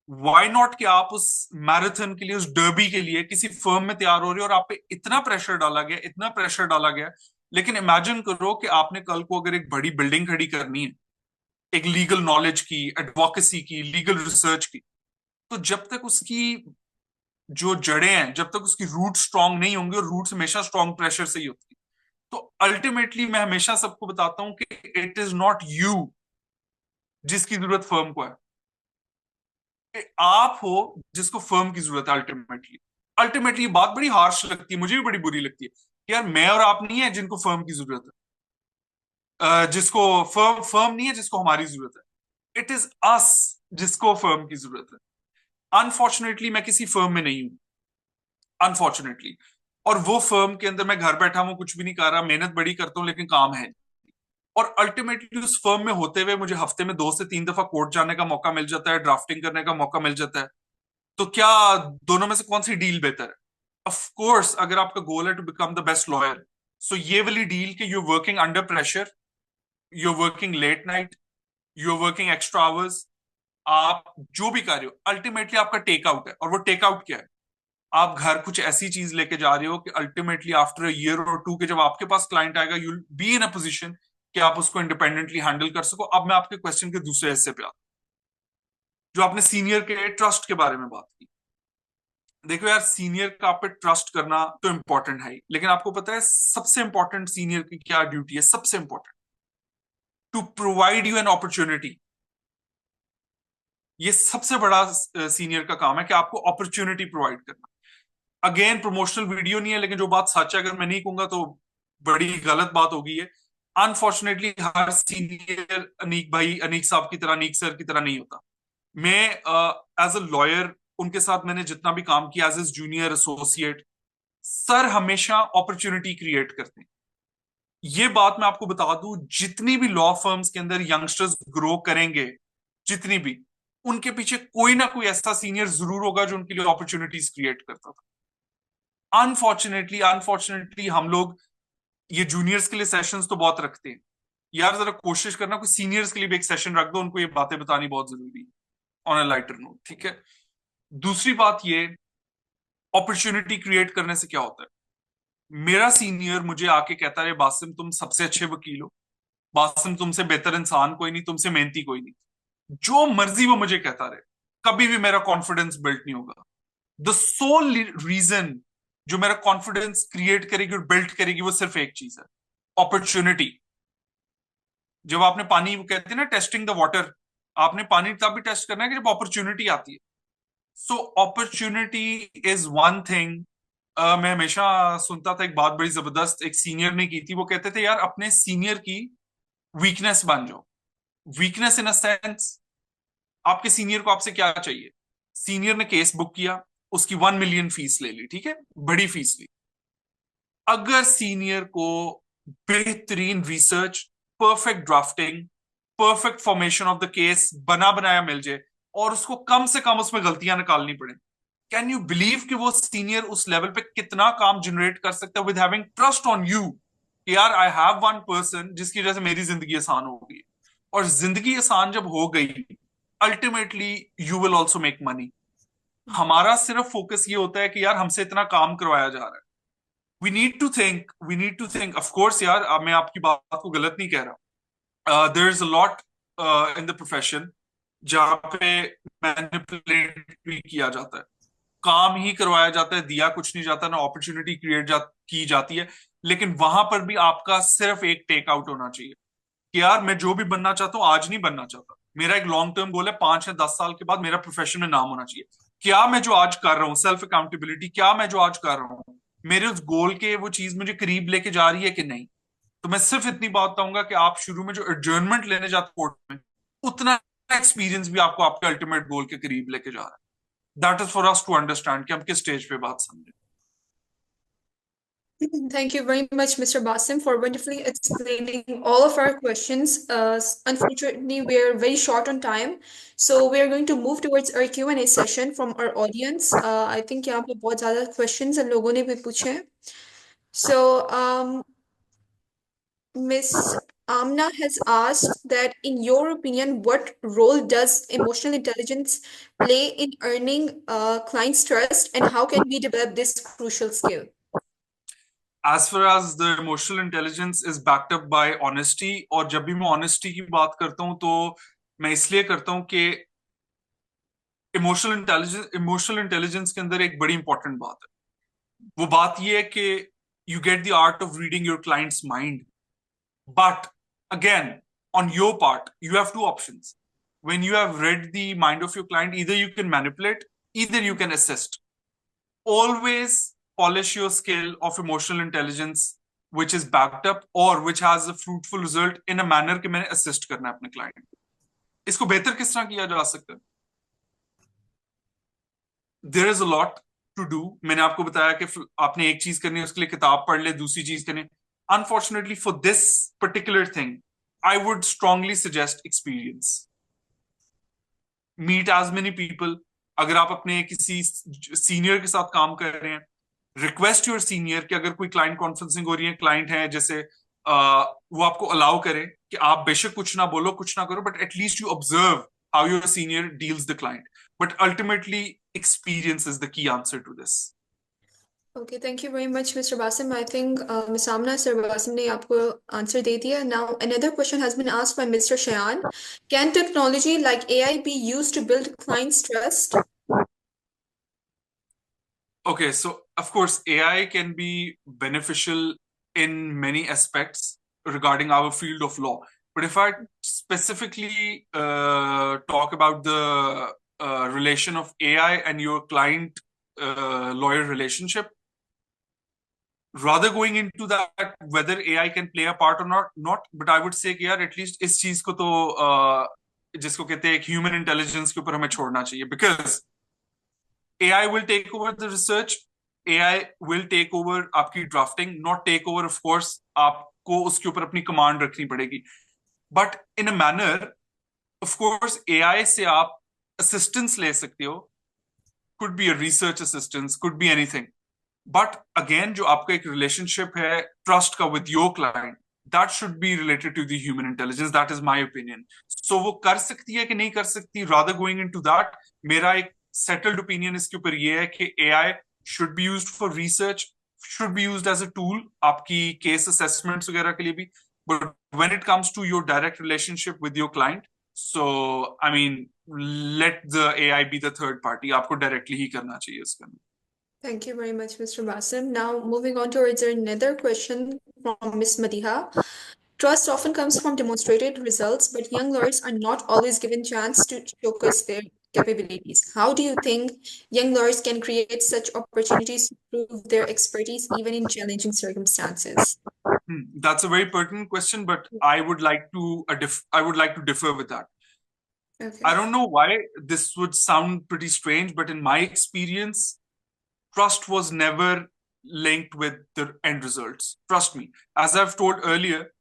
व्हाई नॉट कि आप उस मैराथन के लिए, उस डर्बी के लिए किसी फर्म में तैयार हो रहे हो और आप पे इतना प्रेशर डाला गया, इतना प्रेशर डाला गया। लेकिन इमेजिन करो कि आपने कल को अगर एक बड़ी बिल्डिंग खड़ी करनी है, एक लीगल नॉलेज की, एडवोकेसी की, लीगल रिसर्च की, तो जब तक उसकी जो जड़ें हैं, जब तक उसकी रूट स्ट्रांग नहीं होंगे, और रूट्स हमेशा स्ट्रांग प्रेशर से ही होती है, तो अल्टीमेटली मैं हमेशा सबको बताता हूं कि इट इज नॉट यू जिसकी जरूरत फर्म को है, आप हो जिसको फर्म की जरूरत है। अल्टीमेटली अल्टीमेटली बात बड़ी हार्श लगती है, मुझे भी बड़ी बुरी लगती है कि यार मैं और आप नहीं है जिनको फर्म की जरूरत है, जिसको फर्म फर्म नहीं है जिसको हमारी जरूरत है। इट इज अस जिसको फर्म की जरूरत है। अनफॉर्चुनेटली मैं किसी फर्म में नहीं हूं, अनफॉर्चुनेटली। और वो फर्म के अंदर मैं घर बैठा हूं, कुछ भी नहीं कर रहा, मेहनत बड़ी करता हूं, लेकिन काम है। और अल्टीमेटली उस फर्म में होते हुए मुझे हफ्ते में 2 से 3 दफा कोर्ट जाने का मौका मिल जाता है, ड्राफ्टिंग करने का मौका मिल जाता है। तो क्या दोनों में से कौन सी डील बेहतर है? ऑफ कोर्स अगर आपका गोल है to become the best lawyer, so ये वाली डील कि you working under pressure, you working late night, you working extra hours, आप जो भी कर रहे हो, अल्टीमेटली आपका टेक आउट है। और वो टेक आउट क्या है? आप घर कुछ ऐसी चीज लेके जा रहे हो कि अल्टीमेटली आफ्टर अ ईयर और टू के जब आपके पास क्लाइंट आएगा, you will be in a position कि आप उसको इंडिपेंडेंटली हैंडल कर सको। अब मैं आपके क्वेश्चन के दूसरे हिस्से पे आता हूं, जो आपने सीनियर के ट्रस्ट के बारे में बात की। देखो यार, सीनियर का आप पे ट्रस्ट करना तो इंपॉर्टेंट है ही, लेकिन आपको पता है सबसे इंपॉर्टेंट सीनियर की क्या ड्यूटी है? सबसे important, to provide you an opportunity. ये सबसे बड़ा सीनियर का काम है कि आपको अपॉर्चुनिटी प्रोवाइड करना। अगेन प्रमोशनल वीडियो नहीं है, लेकिन जो बात सच है, अगर मैं नहीं कहूंगा तो बड़ी गलत बात होगी है अनफॉर्चुनेटली हर सीनियर अनीक साहब की तरह, अनीक सर की तरह नहीं होता. मैं एज अ लॉयर उनके साथ मैंने जितना भी काम किया as a junior associate, sir हमेशा अपॉर्चुनिटी क्रिएट करते हैं. ये बात मैं आपको बता दूं, जितनी भी लॉ फर्म्स के अंदर यंगस्टर्स ग्रो करेंगे, जितनी भी, उनके पीछे कोई ना कोई ऐसा सीनियर जरूर होगा जो उनके लिए अपॉर्चुनिटीज क्रिएट करता था. अनफॉर्चुनेटली हम लोग ये जूनियर्स के लिए सेशंस तो बहुत रखते हैं. यार जरा कोशिश करना कोई सीनियर्स के लिए भी एक सेशन रख दो, उनको ये बातें बतानी बहुत जरूरी है, ऑन अ लाइटर नोट. ठीक है. दूसरी बात ये, अपॉर्चुनिटी क्रिएट करने से क्या होता है. मेरा सीनियर मुझे आके कहता है, बासिम तुम सबसे अच्छे वकील हो, बासिम तुमसे बेहतर इंसान कोई नहीं, तुमसे मेहनती कोई नहीं. जो मर्जी वो मुझे कहता रहे, कभी भी मेरा कॉन्फिडेंस बिल्ट नहीं होगा. द सोल रीजन जो मेरा कॉन्फिडेंस क्रिएट करेगी और बिल्ट करेगी वो सिर्फ एक चीज है, अपॉर्चुनिटी. जब आपने पानी, वो कहते हैं ना टेस्टिंग द वाटर, आपने पानी तब भी टेस्ट करना है कि जब अपॉर्चुनिटी आती है. So opportunity is one thing. मैं हमेशा सुनता था, एक बात बड़ी जबरदस्त एक सीनियर ने की थी. वो कहते थे यार अपने सीनियर की वीकनेस बन जाओ. वीकनेस इन अ सेंस, आपके सीनियर को आपसे क्या चाहिए. सीनियर ने केस बुक किया, उसकी 1 मिलियन फीस ले ली, ठीक है, बड़ी फीस ली. अगर सीनियर को बेहतरीन research, perfect drafting, perfect formation of the case बना बनाया मिल जाए और उसको कम से कम उसमें गलतियां निकालनी पड़े, कैन यू बिलीव कि वो सीनियर उस लेवल पे कितना काम जनरेट कर सकता है with having trust on you कि यार आई हैव वन पर्सन जिसकी वजह से मेरी जिंदगी आसान हो गई. और जिंदगी आसान जब हो गई, ultimately you will also make money. हमारा सिर्फ फोकस ये होता है कि यार हमसे इतना काम करवाया जा रहा है. We need to think of course यार, मैं आपकी बात को गलत नहीं कह रहा. There is a lot in the profession जहाँ पे मैनिपुलेट भी किया जाता है, काम ही करवाया जाता है, दिया कुछ नहीं जाता, ना अपॉर्चुनिटी की जाती है. लेकिन वहां पर भी आपका सिर्फ एक टेक आउट होना चाहिए कि यार मैं जो भी बनना चाहता हूँ आज नहीं बनना चाहता. मेरा एक लॉन्ग टर्म गोल है, 5 या 10 साल के बाद मेरा प्रोफेशन में नाम होना चाहिए. क्या मैं जो आज कर रहा हूँ, सेल्फ अकाउंटेबिलिटी, क्या मैं जो आज कर रहा हूँ, मेरे उस गोल के वो चीज मुझे करीब लेके जा रही है कि नहीं. तो मैं सिर्फ इतनी बात बताऊंगा कि आप शुरू में जो एडजर्नमेंट लेने जाते कोर्ट में, उतना एक्सपीरियंस भी आपको आपके अल्टीमेट गोल के करीब लेके जा रहा है. That is for us to understand कि हम किस स्टेज पे बात समझे. Thank you very much, Mr. Basim, for wonderfully explaining all of our questions. Unfortunately, we're very short on time, so we're going to move towards our Q&A session from our audience. I think यहाँ पे बहुत ज़्यादा questions इन लोगों ने भी पूछे हैं. So, Miss Amna has asked that, in your opinion, what role does emotional intelligence play in earning clients' trust, and how can we develop this crucial skill? As far as the emotional intelligence is backed up by honesty, और जब भी मैं honesty की बात करता हूँ तो मैं इसलिए करता हूँ कि इमोशनल इंटेलिजेंस के अंदर एक बड़ी इंपॉर्टेंट बात है. वो बात ये है कि you get the art of reading your clients mind. But again, on your part, you have two options. When you have read the mind of your client, either you can manipulate, either you can assist. Always polish your skill of emotional intelligence which is backed up or which has a fruitful result in a manner कि मैंने assist करना है अपने client. इसको बेहतर किस तरह किया जा सकता है? There is a lot to do. मैंने आपको बताया कि आपने एक चीज करनी है, उसके लिए किताब पढ़ ले, दूसरी चीज करनी. Unfortunately for this particular thing, I would strongly suggest experience. Meet as many people. अगर आप अपने किसी सीनियर के साथ काम कर रहे हैं, रिक्वेस्ट योर सीनियर कि अगर कोई क्लाइंट कॉन्फ्रेंसिंग हो रही है, क्लाइंट है जैसे, वो आपको अलाउ करे कि आप बेशक कुछ ना बोलो, कुछ ना करो, but at least you observe how your senior deals the client. But ultimately, experience is the key answer to this. Okay, thank you very much, Mr. Basim. I think Ms. Amna, Sir Basim ने आपको answer दे दिया. Now, another question has been asked by Mr. Shayan. Can technology like AI be used to build clients' trust? Okay, so of course, AI can be beneficial in many aspects regarding our field of law. But if I specifically talk about the relation of AI and your client lawyer relationship, rather going into that whether AI can play a part or not, but I would say कि यार at least इस चीज को तो जिसको कहते हैं human intelligence के ऊपर हमें छोड़ना चाहिए, because AI will take over the research, AI will take over आपकी drafting, not take over of course, आपको उसके ऊपर अपनी कमांड रखनी पड़ेगी, but in a manner of course AI से आप असिस्टेंस ले सकते हो, could be a research assistance, could be anything. But again, जो आपका एक relationship है trust का with your client, that should be related to the human intelligence. That is my opinion. So वो कर सकती है कि नहीं कर सकती, rather going into that, मेरा एक settled opinion इसके ऊपर ये है कि AI should be used for research, should be used as a tool आपकी case assessments वगैरह के लिए भी, but when it comes to your direct relationship with your client, so I mean let the AI be the third party. आपको directly ही करना चाहिए इसका. Thank you very much, Mr. Basim. Now, moving on towards another question from Ms. Madiha. Trust often comes from demonstrated results, but young lawyers are not always given chance to showcase their capabilities. How do you think young lawyers can create such opportunities to prove their expertise even in challenging circumstances? That's a very pertinent question, but I would like to differ with that. Okay. I don't know why this would sound pretty strange, but in my experience, trust was never linked with the end results. Trust me. As I've told earlier,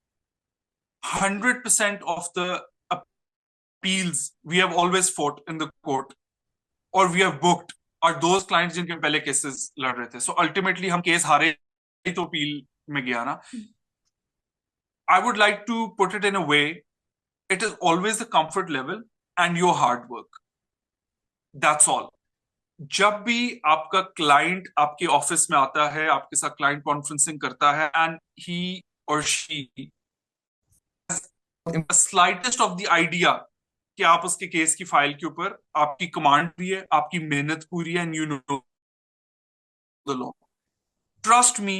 100% of the appeals we have always fought in the court or we have booked are those clients जिनके पहले cases लड़ रहे थे. So ultimately हम case हारे तो appeal में गया ना. I would like to put it in a way, it is always the comfort level and your hard work. That's all. जब भी आपका क्लाइंट आपके ऑफिस में आता है, आपके साथ क्लाइंट कॉन्फ्रेंसिंग करता है, एंड ही और she slightest of the idea कि आप उसके केस की फाइल के ऊपर, आपकी कमांड भी है, आपकी मेहनत पूरी है, and you know the law. Trust me,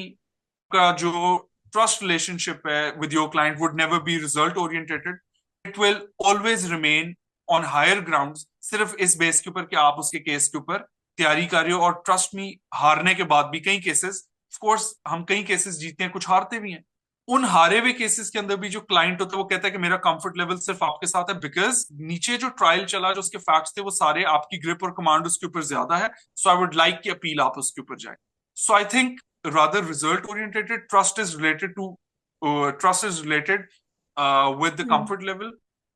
का जो ट्रस्ट रिलेशनशिप है with your client would never be result oriented. It will always remain on higher grounds, सिर्फ इस बेस के ऊपर कि आप उसके केस के ऊपर तैयारी कर रहे हो. और ट्रस्ट मी, हारने के बाद भी कई केसेस, ऑफ कोर्स हम कई केसेस जीतते हैं, कुछ हारते भी हैं. उन हारे हुए केसेस के अंदर भी जो क्लाइंट होता है वो कहता है कि मेरा कंफर्ट लेवल सिर्फ आपके साथ है, बिकॉज नीचे जो ट्रायल चला, जो उसके फैक्ट्स थे, वो सारे आपकी ग्रिप और कमांड उसके ऊपर ज्यादा है. सो आई वुड लाइक कि अपील आप उसके ऊपर जाए. So I think rather result oriented, trust is related with the comfort level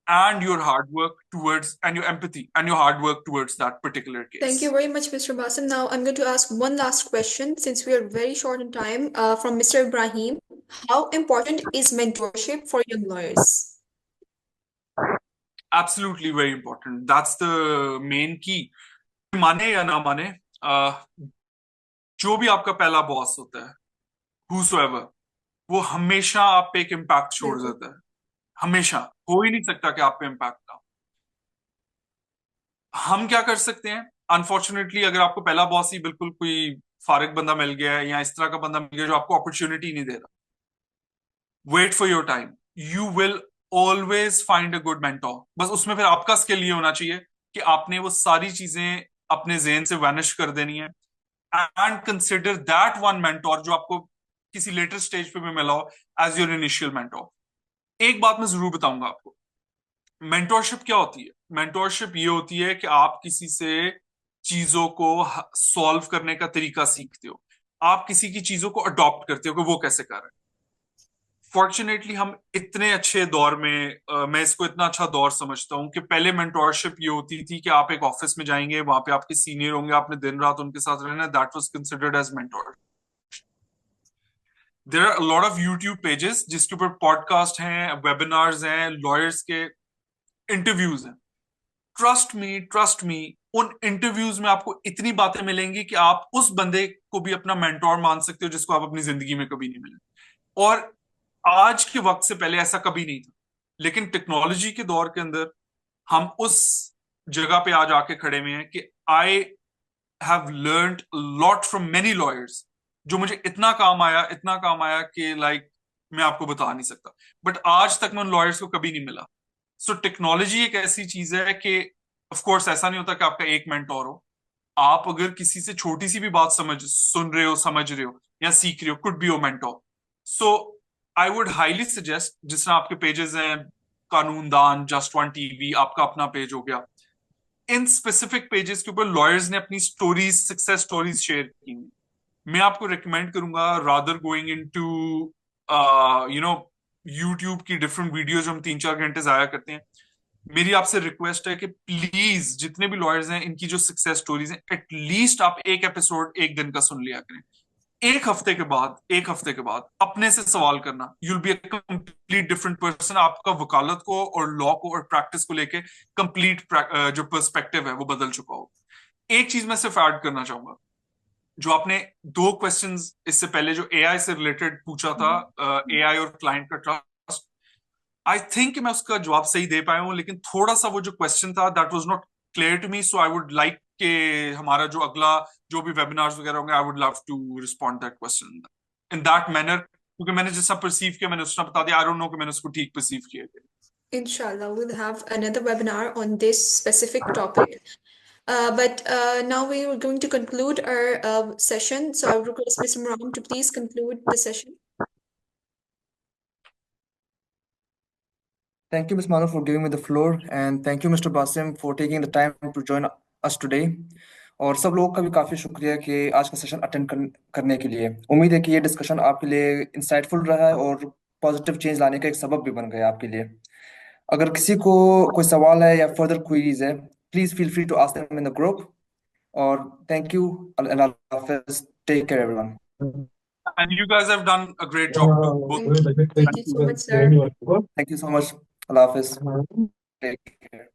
and your hard work towards, and your empathy and your hard work towards that particular case. Thank you very much, Mr. Basim. Now I'm going to ask one last question since we are very short in time, from Mr. Ibrahim. How important is mentorship for young lawyers? Absolutely very important. That's the main key. माने या ना माने, जो भी आपका पहला boss होता है, whosoever, वो हमेशा आप पे एक इम्पैक्ट छोड़ देता है. हमेशा. हो ही नहीं सकता कि आप पे इम्पैक्ट ना हो. हम क्या कर सकते हैं? अनफॉर्चुनेटली अगर आपको पहला बॉस ही बिल्कुल कोई फारिग बंदा मिल गया है या इस तरह का बंदा मिल गया जो आपको अपॉर्चुनिटी नहीं दे रहा, wait for your time. You will always find a good mentor. बस उसमें फिर आपका स्किल ये होना चाहिए कि आपने वो सारी चीजें अपने ज़हन से वैनिश कर देनी है, and consider that one mentor जो आपको किसी लेटर स्टेज पे भी मिला हो एज योर इनिशियल मेंटोर. एक बात मैं जरूर बताऊंगा आपको, मेंटोरशिप क्या होती है? मेंटोरशिप ये होती है कि आप किसी से चीजों को सॉल्व करने का तरीका सीखते हो, आप किसी की चीजों को अडॉप्ट करते हो कि वो कैसे कर रहे हैं. फॉर्चुनेटली हम इतने अच्छे दौर में, मैं इसको इतना अच्छा दौर समझता हूँ कि पहले मेंटोरशिप ये होती थी कि आप एक ऑफिस में जाएंगे, वहां पे आपके सीनियर होंगे, आपने दिन रात उनके साथ रहना, that was considered as mentor. There are a lot of YouTube pages जिसके ऊपर पॉडकास्ट हैं, वेबिनार्स हैं, लॉयर्स के इंटरव्यूज हैं. ट्रस्ट मी, उन इंटरव्यूज में आपको इतनी बातें मिलेंगी कि आप उस बंदे को भी अपना मेंटोर मान सकते हो जिसको आप अपनी जिंदगी में कभी नहीं मिले. और आज के वक्त से पहले ऐसा कभी नहीं था, लेकिन टेक्नोलॉजी के दौर के अंदर हम उस जगह पे आज आके खड़े हुए हैं कि I have learned lot from many lawyers, जो मुझे इतना काम आया कि लाइक मैं आपको बता नहीं सकता. बट आज तक मैं उन लॉयर्स को कभी नहीं मिला. सो टेक्नोलॉजी एक ऐसी चीज है कि ऑफ कोर्स ऐसा नहीं होता कि आपका एक मेंटोर हो. आप अगर किसी से छोटी सी भी बात सुन रहे हो, समझ रहे हो या सीख रहे हो, could be your mentor. So I would highly suggest, जिस तरह आपके पेजेस हैं, कानूनदान, जस्ट वन टीवी, आपका अपना पेज हो गया, इन स्पेसिफिक पेजेस के ऊपर लॉयर्स ने अपनी स्टोरीज, सक्सेस स्टोरीज शेयर की हुई. मैं आपको रिकमेंड करूंगा, rather going into you know YouTube की डिफरेंट वीडियोज हम 3-4 घंटे जाया करते हैं, मेरी आपसे रिक्वेस्ट है कि प्लीज जितने भी लॉयर्स हैं, इनकी जो सक्सेस स्टोरीज हैं, एटलीस्ट आप एक एपिसोड एक दिन का सुन लिया करें. एक हफ्ते के बाद अपने से सवाल करना, you'll be a complete different person. आपका वकालत को और लॉ को और प्रैक्टिस को लेके कंप्लीट जो पर्सपेक्टिव है वो बदल चुका हो. एक चीज मैं सिर्फ ऐड करना चाहूंगा, जो आपने 2 क्वेश्चंस इससे पहले जो एआई से रिलेटेड पूछा था, एआई और क्लाइंट का ट्रस्ट, आई थिंक मैं उसका जवाब सही दे पाया हूं, लेकिन थोड़ा सा वो जो क्वेश्चन था that was not clear to me. So I would like के हमारा जो अगला जो भी वेबिनार्स वगैरह होंगे, I would love to respond that question in that manner, क्योंकि मैंने जैसा परसीव किया मैंने उसने बता दिया. आई डोंट नो कि मैंने उसको ठीक परसीव किया. Inshallah, we'll have another webinar on this specific topic. But now we are going to conclude our session. So I would request Mr. Ram to please conclude the session. Thank you, Ms. Manu, for giving me the floor, and thank you, Mr. Basim, for taking the time to join us today. और सब लोगों का भी काफ़ी शुक्रिया कि आज का सेशन अटेंड करने के लिए. उम्मीद है कि ये डिस्कशन आपके लिए इंसाइटफुल रहा है और पॉजिटिव चेंज लाने का एक सबब भी बन गया आपके लिए. अगर किसी को कोई सवाल है या फर्दर क्वेरीज है, please feel free to ask them in the group. और थैंक यू. अल्लाह हाफिज. Take care everyone. And you guys have done a great job too. Thank you so much, sir. Thank you so much. Allah Hafiz. Take care.